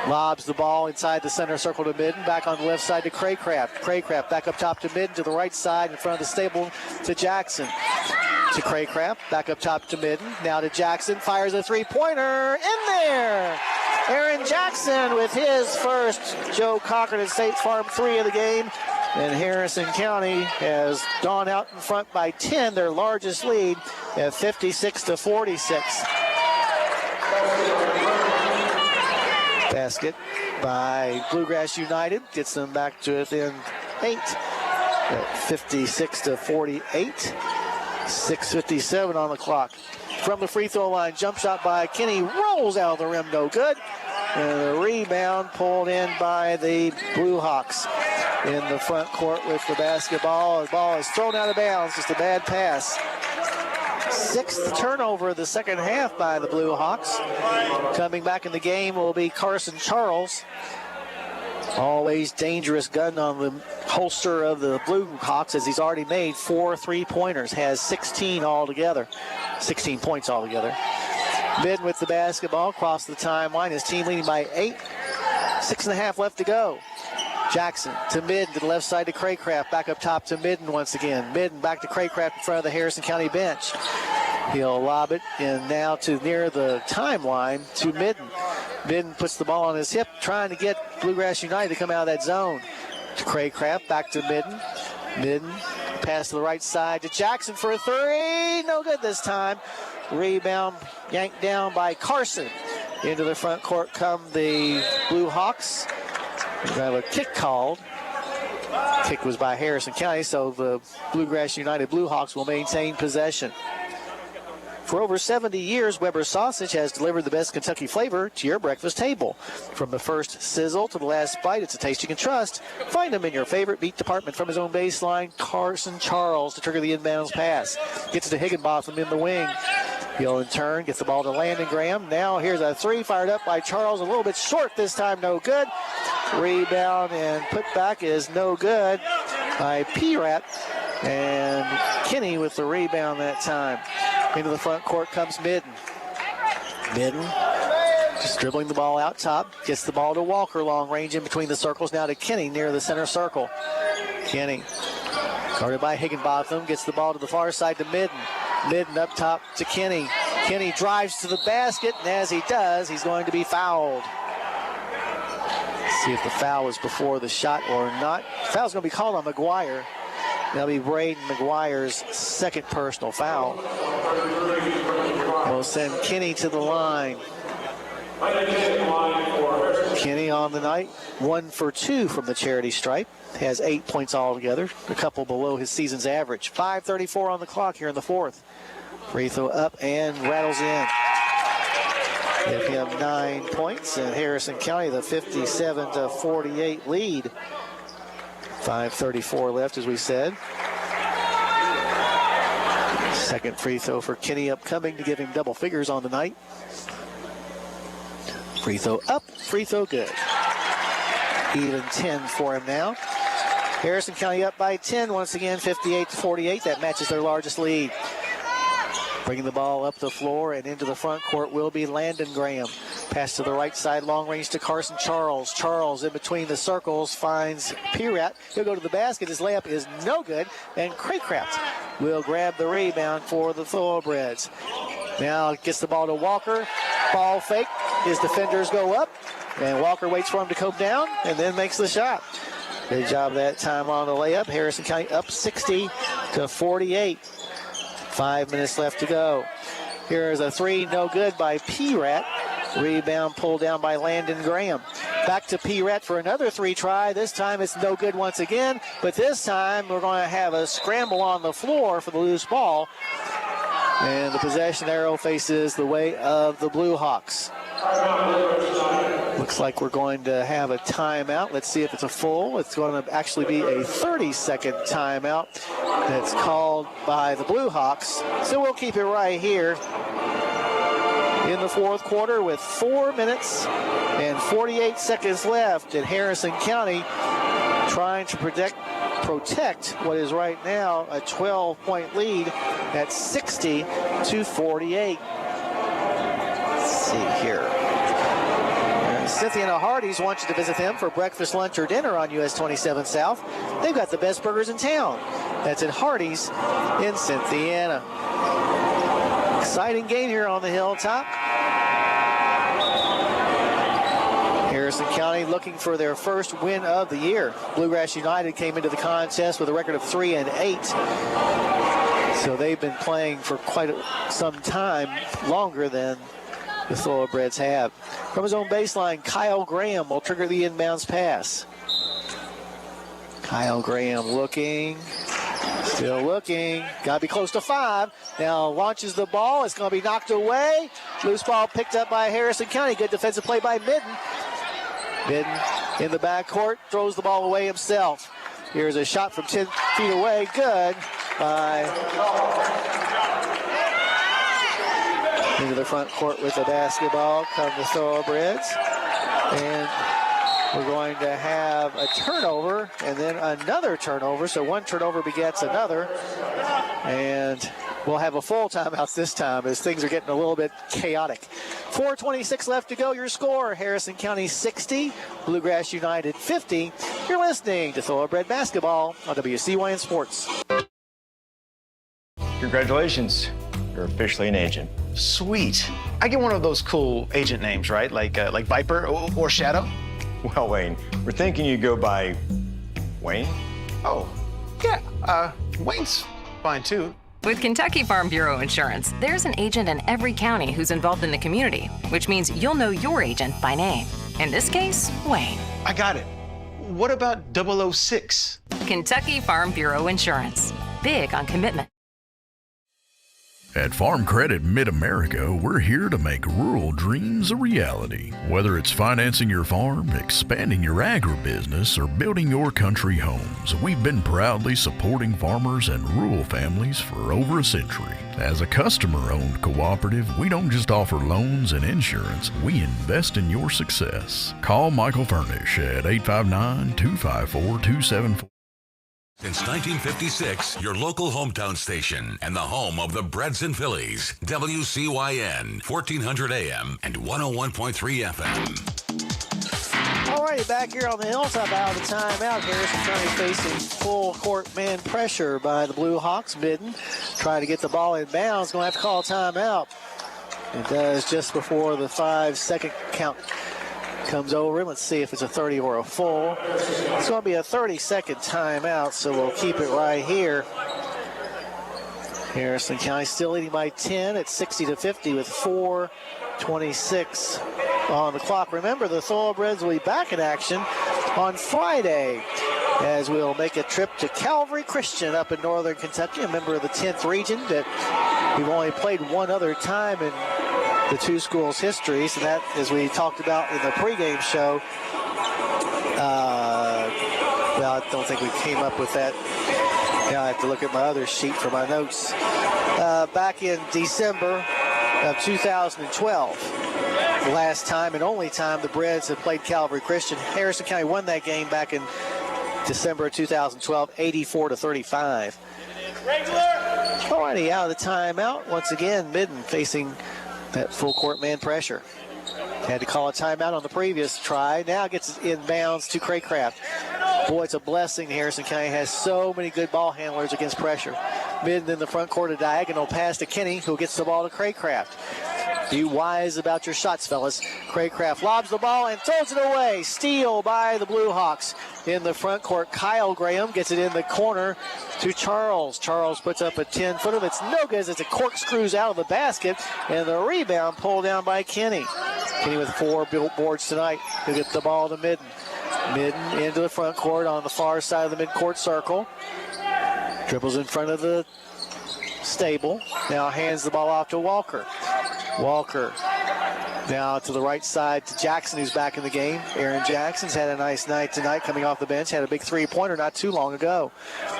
Lobs the ball inside the center circle to Midden. Back on the left side to Craycraft. Craycraft back up top to Midden, to the right side in front of the stable to Jackson. To Craycraft, back up top to Midden. Now to Jackson, fires a three-pointer. In there! Aaron Jackson with his first Joe Cochran at State Farm 3 of the game. And Harrison County has gone out in front by 10, their largest lead, at 56-46. Basket by Bluegrass United gets them back to within 8 at 56-48. 6:57 on the clock. From the free throw line, jump shot by Kenny, rolls out of the rim, no good. And the rebound pulled in by the Blue Hawks in the front court with the basketball. The ball is thrown out of bounds, just a bad pass. 6th turnover of the second half by the Blue Hawks. Coming back in the game will be Carson Charles. Always dangerous gun on the holster of the Blue Hawks, as he's already made 4 3-pointers, has 16 altogether, 16 points altogether. Midden with the basketball, across the timeline, his team leading by 8. 6.5 left to go. Jackson to Midden, to the left side to Craycraft, back up top to Midden once again. Midden back to Craycraft in front of the Harrison County bench. He'll lob it in now to near the timeline to Midden. Midden puts the ball on his hip, trying to get Bluegrass United to come out of that zone. To Craycraft, back to Midden. Midden, pass to the right side to Jackson for a three. No good this time. Rebound yanked down by Carson. Into the front court come the Blue Hawks. We have a kick called. Kick was by Harrison County, so the Bluegrass United Blue Hawks will maintain possession. For over 70 years, Weber Sausage has delivered the best Kentucky flavor to your breakfast table. From the first sizzle to the last bite, it's a taste you can trust. Find him in your favorite meat department. From his own baseline, Carson Charles to trigger the inbounds pass. Gets it to Higginbotham in the wing. He'll in turn gets the ball to Landon Graham. Now here's a three fired up by Charles. A little bit short this time, no good. Rebound and put back is no good by P-Rat. And Kinney with the rebound that time. Into the front court comes Midden. Midden just dribbling the ball out top. Gets the ball to Walker, long range in between the circles. Now to Kinney near the center circle. Kinney guarded by Higginbotham. Gets the ball to the far side to Midden. Midden up top to Kinney. Kinney drives to the basket, and as he does, he's going to be fouled. Let's see if the foul was before the shot or not. Foul's going to be called on McGuire. That'll be Braden McGuire's second personal foul. We'll send Kinney to the line. Kinney on the night, 1 for 2 from the charity stripe. Has 8 points altogether, a couple below his season's average. 5:34 on the clock here in the fourth. Free throw up and rattles in. Give him 9 points, and Harrison County the 57-48 lead. 5:34 left, as we said. Second free throw for Kinney upcoming to give him double figures on the night. Free throw up, free throw good. Even 10 for him now. Harrison County up by 10 once again, 58-48. That matches their largest lead. Bringing the ball up the floor and into the front court will be Landon Graham. Pass to the right side, long range to Carson Charles. Charles in between the circles finds P-Rat. He'll go to the basket. His layup is no good. And Craycraft will grab the rebound for the Thoroughbreds. Now gets the ball to Walker. Ball fake. His defenders go up. And Walker waits for him to come down and then makes the shot. Good job that time on the layup. Harrison County up 60-48. 5 minutes left to go. Here's a three, no good by P-Rat. Rebound pulled down by Landon Graham. Back to P-Rat for another three try. This time it's no good once again, but this time we're going to have a scramble on the floor for the loose ball. And the possession arrow faces the way of the Blue Hawks. Looks like we're going to have a timeout. Let's see if it's a full. It's going to actually be a 30-second timeout that's called by the Blue Hawks. So we'll keep it right here in the fourth quarter with 4 minutes and 48 seconds left. And Harrison County trying to protect what is right now a 12-point lead at 60-48. Let's see here. Cynthia and Hardee's want you to visit them for breakfast, lunch, or dinner on US 27 South. They've got the best burgers in town. That's at Hardee's in Cynthiana. Exciting game here on the hilltop. Harrison County looking for their first win of the year. Bluegrass United came into the contest with a record of 3-8. So they've been playing for quite some time, longer than the Thoroughbreds have. From his own baseline, Kyle Graham will trigger the inbounds pass. Kyle Graham looking, still looking, got to be close to 5. Now launches the ball, it's going to be knocked away. Loose ball picked up by Harrison County. Good defensive play by Midden. Midden in the backcourt, throws the ball away himself. Here's a shot from 10 feet away, good by... Into the front court with the basketball come the Thoroughbreds. And we're going to have a turnover and then another turnover. So one turnover begets another. And we'll have a full timeout this time as things are getting a little bit chaotic. 4:26 left to go. Your score, Harrison County 60, Bluegrass United 50. You're listening to Thoroughbred Basketball on WCYN Sports. Congratulations. You're officially an agent. Sweet. I get one of those cool agent names, right? Like Viper or Shadow? Well, Wayne, we're thinking you go by Wayne? Oh, yeah. Wayne's fine, too. With Kentucky Farm Bureau Insurance, there's an agent in every county who's involved in the community, which means you'll know your agent by name. In this case, Wayne. I got it. What about 006? Kentucky Farm Bureau Insurance. Big on commitment. At Farm Credit Mid-America, we're here to make rural dreams a reality. Whether it's financing your farm, expanding your agribusiness, or building your country homes, we've been proudly supporting farmers and rural families for over a century. As a customer-owned cooperative, we don't just offer loans and insurance, we invest in your success. Call Michael Furnish at 859-254-274. Since 1956, your local hometown station and the home of the Breds and Phillies, WCYN, 1400 AM and 101.3 FM. All righty, back here on the hilltop out of the timeout. Harrison County facing full court man pressure by the Blue Hawks. Midden trying to get the ball in bounds. Going to have to call a timeout. It does just before the 5-second count comes over. Let's see if it's a 30 or a full. It's going to be a 30-second timeout, so we'll keep it right here. Harrison County still leading by 10 at 60-50 with 4:26 on the clock. Remember, the Thoroughbreds will be back in action on Friday as we'll make a trip to Calvary Christian up in northern Kentucky, a member of the 10th region that we've only played one other time in the two schools' histories, and that, as we talked about in the pregame show, well, I don't think we came up with that. Now I have to look at my other sheet for my notes. Back in December of 2012, the last time and only time the Breds have played Calvary Christian. Harrison County won that game back in December of 2012, 84-35. Alrighty, out of the timeout. Once again, Midden facing that full court man pressure. Had to call a timeout on the previous try. Now gets it in bounds to Craycraft. Boy, it's a blessing Harrison County has so many good ball handlers against pressure. Midden in the front court, a diagonal pass to Kenny, who gets the ball to Craycraft. Be wise about your shots, fellas. Craycraft lobs the ball and throws it away. Steal by the Blue Hawks. In the front court, Kyle Graham gets it in the corner to Charles. Charles puts up a 10-footer that's no good as it corkscrews out of the basket, and the rebound pulled down by Kenny. Kenny with 4 boards tonight. He'll get the ball to Midden. Midden into the front court on the far side of the midcourt circle. Dribbles in front of the stable. Now hands the ball off to Walker. Walker now to the right side to Jackson, who's back in the game. Aaron Jackson's had a nice night tonight coming off the bench. Had a big three-pointer not too long ago.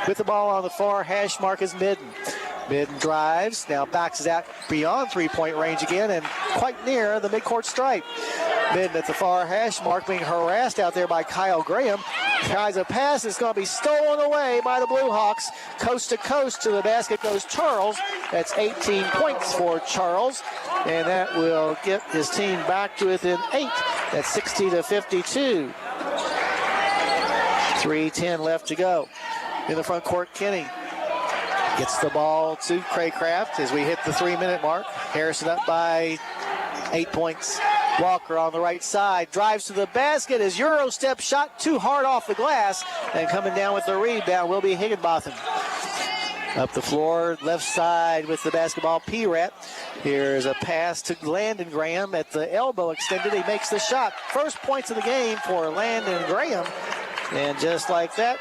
With the ball on the far hash mark is Midden. Midden drives, now backs it out beyond three-point range again and quite near the midcourt stripe. Midden at the far hash mark being harassed out there by Kyle Graham. Tries a pass, it's going to be stolen away by the Blue Hawks. Coast to coast to the basket goes Charles. That's 18 points for Charles, and that will get his team back to within 8. That's 60-52. 3:10 left to go. In the front court, Kenny gets the ball to Craycraft as we hit the 3-minute mark. Harrison up by 8 points. Walker on the right side drives to the basket. His Euro step shot too hard off the glass, and coming down with the rebound will be Higginbotham. Up the floor, left side with the basketball, P-Rat. Here's a pass to Landon Graham at the elbow extended. He makes the shot. First points of the game for Landon Graham. And just like that,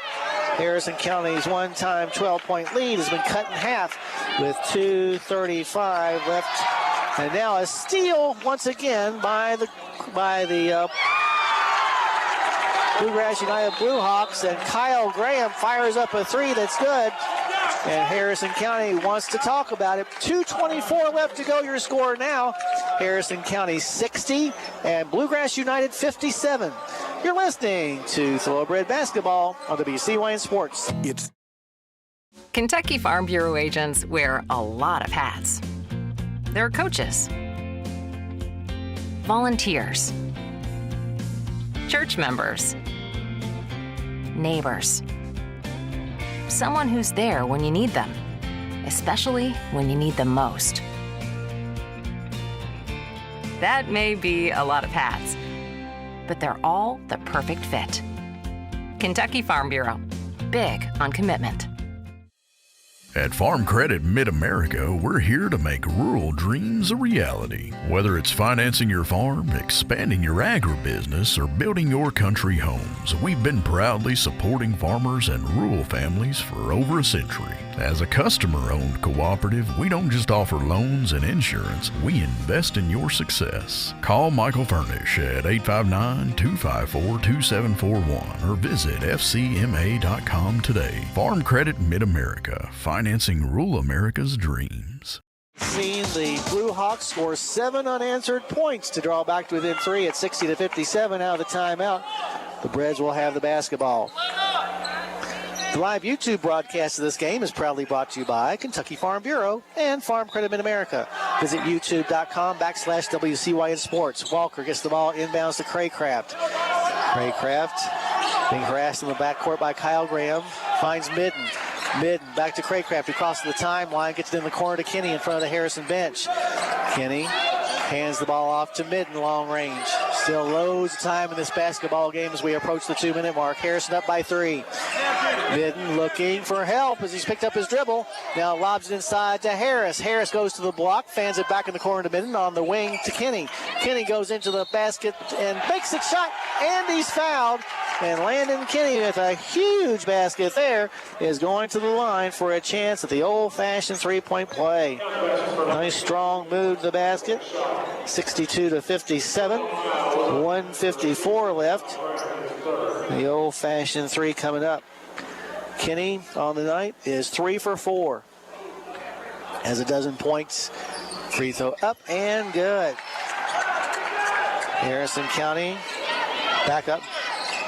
Harrison County's one-time 12-point lead has been cut in half with 2:35 left. And now a steal once again by the Bluegrass United Blue Hawks, and Kyle Graham fires up a three that's good. And Harrison County wants to talk about it. 2:24 left to go. Your score now: Harrison County 60 and Bluegrass United 57. You're listening to Thoroughbred Basketball on WCYN Sports. It's Kentucky Farm Bureau agents wear a lot of hats. They're coaches, volunteers, church members, neighbors, someone who's there when you need them, especially when you need them most. That may be a lot of hats, but they're all the perfect fit. Kentucky Farm Bureau, big on commitment. At Farm Credit Mid-America, we're here to make rural dreams a reality. Whether it's financing your farm, expanding your agribusiness, or building your country homes, we've been proudly supporting farmers and rural families for over a century. As a customer-owned cooperative, we don't just offer loans and insurance, we invest in your success. Call Michael Furnish at 859-254-2741 or visit fcma.com today. Farm Credit Mid-America, financing rural America's dreams. Seen the Blue Hawks score 7 unanswered points to draw back to within 3 at 60-57 out of the timeout. The Breds will have the basketball. The live YouTube broadcast of this game is proudly brought to you by Kentucky Farm Bureau and Farm Credit Mid-America. Visit youtube.com/WCYN Sports. Walker gets the ball inbounds to Craycraft. Craycraft being harassed in the backcourt by Kyle Graham. Finds Midden. Midden back to Craycraft, who crosses the timeline, gets it in the corner to Kenny in front of the Harrison bench. Kenny hands the ball off to Midden, long range. Still loads of time in this basketball game as we approach the 2-minute mark. Harrison up by 3. Midden looking for help as he's picked up his dribble. Now lobs it inside to Harris. Harris goes to the block, fans it back in the corner to Midden, on the wing to Kenny. Kenny goes into the basket and makes a shot, and he's fouled. And Landon Kenny, with a huge basket there, is going to the line for a chance at the old-fashioned three-point play. Nice strong move to the basket. 62-57. 1:54 left. The old-fashioned three coming up. Kenny on the night is 3 for 4. Has a dozen points. Free throw up and good. Harrison County back up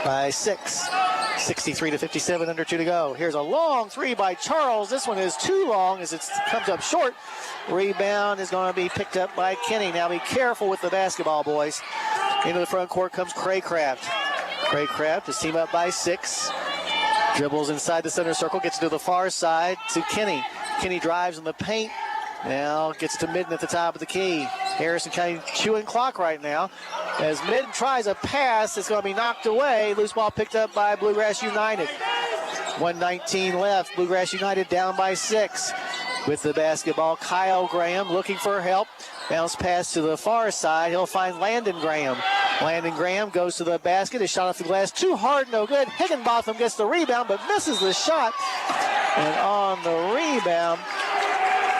by 6. 63-57, under 2 to go. Here's a long three by Charles. This one is too long as it comes up short. Rebound is going to be picked up by Kenny. Now be careful with the basketball, boys. Into the front court comes Craycraft. Craycraft, his team up by 6. Dribbles inside the center circle, gets to the far side to Kenny. Kenny drives in the paint. Now gets to Midden at the top of the key. Harrison kind of chewing clock right now. As Midden tries a pass, it's going to be knocked away. Loose ball picked up by Bluegrass United. 1:19 left. Bluegrass United down by 6. With the basketball, Kyle Graham looking for help. Bounce pass to the far side. He'll find Landon Graham. Landon Graham goes to the basket. His shot off the glass. Too hard, no good. Higginbotham gets the rebound, but misses the shot. And on the rebound,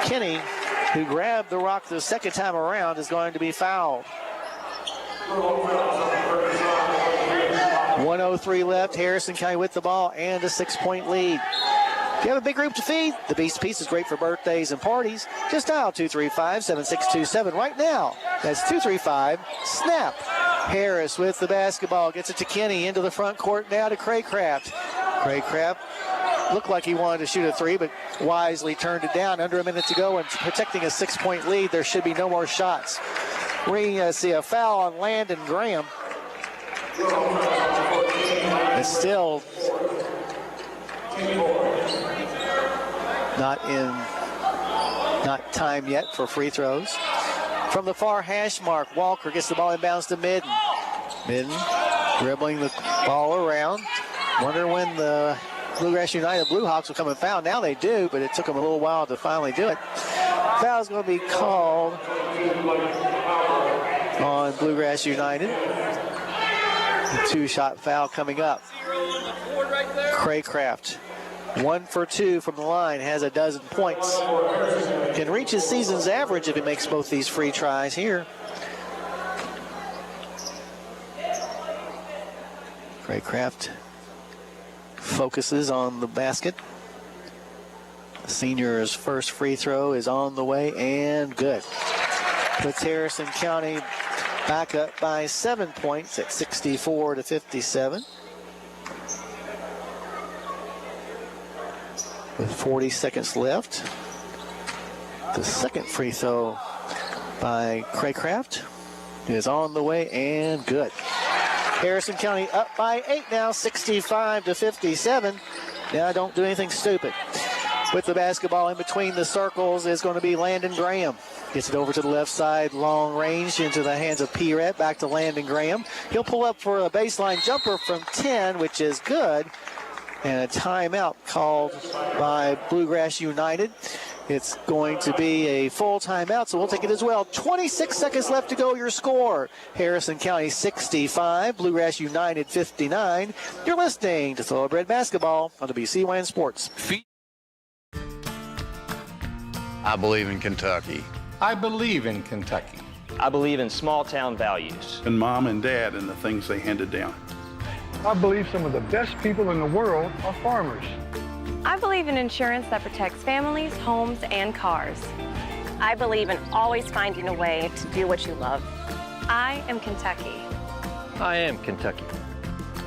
Kenny, who grabbed the rock the second time around, is going to be fouled. 1:03 left. Harrison County with the ball and a 6-point lead. If you have a big group to feed, the Beast Piece is great for birthdays and parties. Just dial 235-7627 right now. That's 235-SNAP. Harris with the basketball. Gets it to Kenny. Into the front court now to Craycraft. Craycraft looked like he wanted to shoot a 3, but wisely turned it down. Under a minute to go and protecting a 6-point lead. There should be no more shots. We see a foul on Landon Graham. It's still not time yet for free throws. From the far hash mark, Walker gets the ball inbounds to Midden. Midden dribbling the ball around. Wonder when the Bluegrass United Blue Hawks will come and foul. Now they do, but it took them a little while to finally do it. Foul's going to be called on Bluegrass United. A 2-shot foul coming up. Craycraft, 1 for 2 from the line, has a dozen points. Can reach his season's average if he makes both these free tries here. Craycraft focuses on the basket. The senior's first free throw is on the way and good. Puts Harrison County back up by 7 points at 64-57. With 40 seconds left. The second free throw by Craycraft is on the way and good. Harrison County up by 8 now, 65-57. Now don't do anything stupid. With the basketball in between the circles is going to be Landon Graham. Gets it over to the left side, long range into the hands of P-Ret. Back to Landon Graham. He'll pull up for a baseline jumper from 10, which is good. and a timeout called by Bluegrass United. It's going to be a full timeout, so we'll take it as well. 26 seconds left to go. Your score, Harrison County 65, Bluegrass United 59. You're listening to Thoroughbred Basketball on WCYN Sports. I believe in Kentucky. I believe in Kentucky. I believe in small town values. And mom and dad and the things they handed down. I believe some of the best people in the world are farmers. I believe in insurance that protects families, homes, and cars. I believe in always finding a way to do what you love. I am Kentucky. I am Kentucky.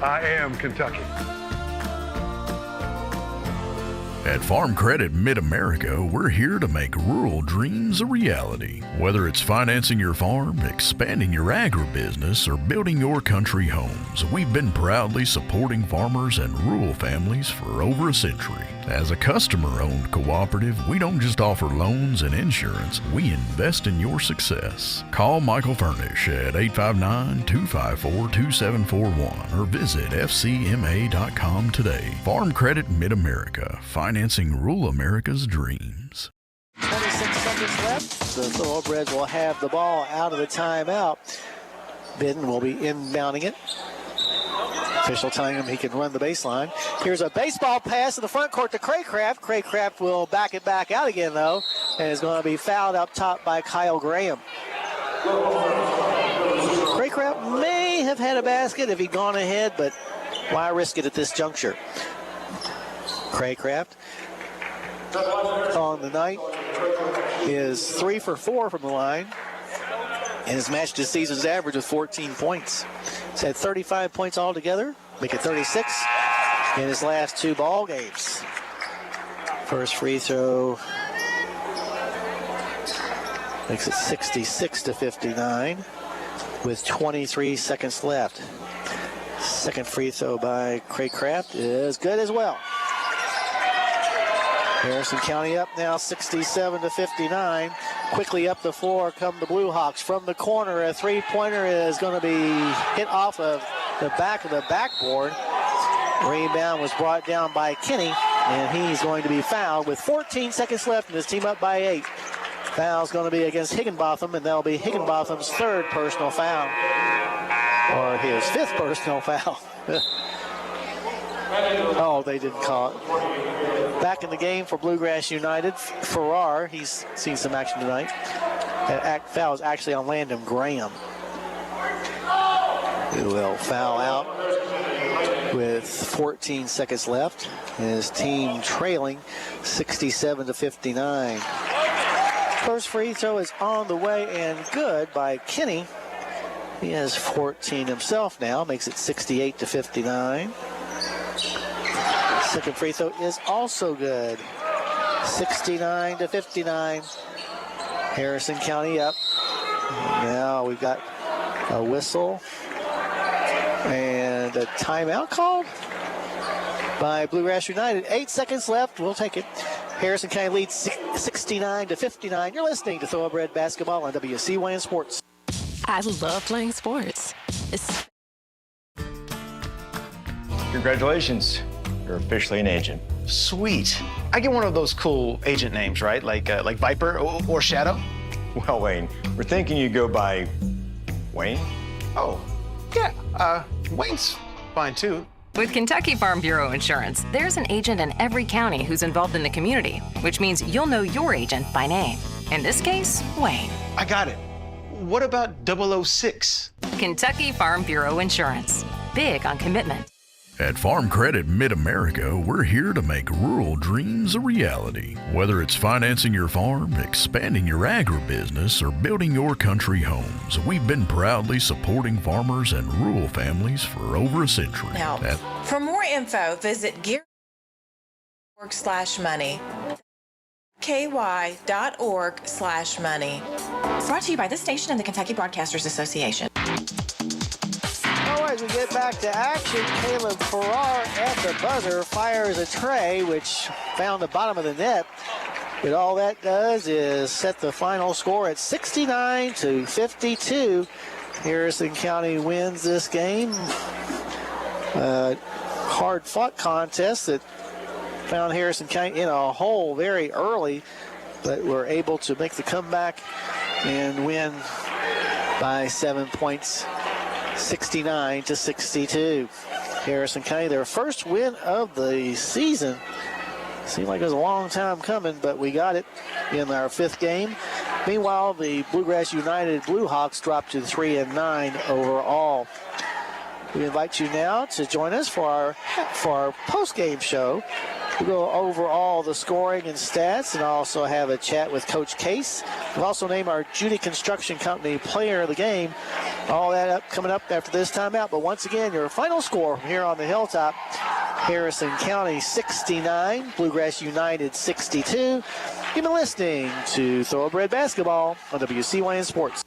I am Kentucky. At Farm Credit Mid-America, we're here to make rural dreams a reality. Whether it's financing your farm, expanding your agribusiness, or building your country homes, we've been proudly supporting farmers and rural families for over a century. As a customer-owned cooperative, we don't just offer loans and insurance, we invest in your success. Call Michael Furnish at 859-254-2741 or visit fcma.com today. Farm Credit Mid-America, financing rural America's dreams. 26 seconds left. The Thoroughbreds will have the ball out of the timeout. Bidden will be inbounding it. Official telling him he can run the baseline. Here's a baseball pass in the front court to Craycraft. Craycraft will back it back out again, though, and is going to be fouled up top by Kyle Graham. Craycraft may have had a basket if he'd gone ahead, but why risk it at this juncture? Craycraft on the night is 3 for 4 from the line and has matched his season's average with 14 points. He's had 35 points altogether, make it 36 in his last 2 ball games. First free throw makes it 66-59 with 23 seconds left. Second free throw by Craycraft is good as well. Harrison County up now 67-59. Quickly up the floor come the Blue Hawks. From the corner, a three-pointer is going to be hit off of the back of the backboard. Rebound was brought down by Kenny, and he's going to be fouled with 14 seconds left and his team up by 8. Foul's going to be against Higginbotham, and that'll be Higginbotham's 3rd personal foul, or his 5th personal foul. Oh, they didn't call it. Back in the game for Bluegrass United, Farrar, he's seen some action tonight. That foul is actually on Landon Graham, who will foul out with 14 seconds left. His team trailing 67-59. First free throw is on the way and good by Kenny. He has 14 himself now, makes it 68-59. Second free throw is also good. 69-59. Harrison County up. Now we've got a whistle and a timeout called by Bluegrass United. 8 seconds left. We'll take it. Harrison County leads 69-59. You're listening to Thoroughbred Basketball on WCYN Sports. I love playing sports. Congratulations. You're officially an agent. Sweet. I get one of those cool agent names, right? Like Viper or Shadow? Well, Wayne, we're thinking you go by Wayne? Oh, yeah. Wayne's fine, too. With Kentucky Farm Bureau Insurance, there's an agent in every county who's involved in the community, which means you'll know your agent by name. In this case, Wayne. I got it. What about 006? Kentucky Farm Bureau Insurance. Big on commitment. At Farm Credit Mid-America, we're here to make rural dreams a reality. Whether it's financing your farm, expanding your agribusiness, or building your country homes, we've been proudly supporting farmers and rural families for over a century. Now, for more info, visit gear.org/money. ky.org/money. Brought to you by this station and the Kentucky Broadcasters Association. All right, we get back to action. Caleb Farrar at the buzzer fires a tray, which found the bottom of the net. But all that does is set the final score at 69-52. Harrison County wins this game. hard-fought contest that found Harrison County in a hole very early, but were able to make the comeback and win by 7 points, 69-62. Harrison County, their first win of the season. Seemed like it was a long time coming, but we got it in our 5th game. Meanwhile, the Bluegrass United Blue Hawks dropped to 3-9 overall. We invite you now to join us for our post-game show. We'll go over all the scoring and stats and also have a chat with Coach Case. We'll also name our Judy Construction Company player of the game. All that coming up after this timeout. But once again, your final score from here on the Hilltop, Harrison County 69, Bluegrass United 62. You've been listening to Thoroughbred Basketball on WCYN Sports.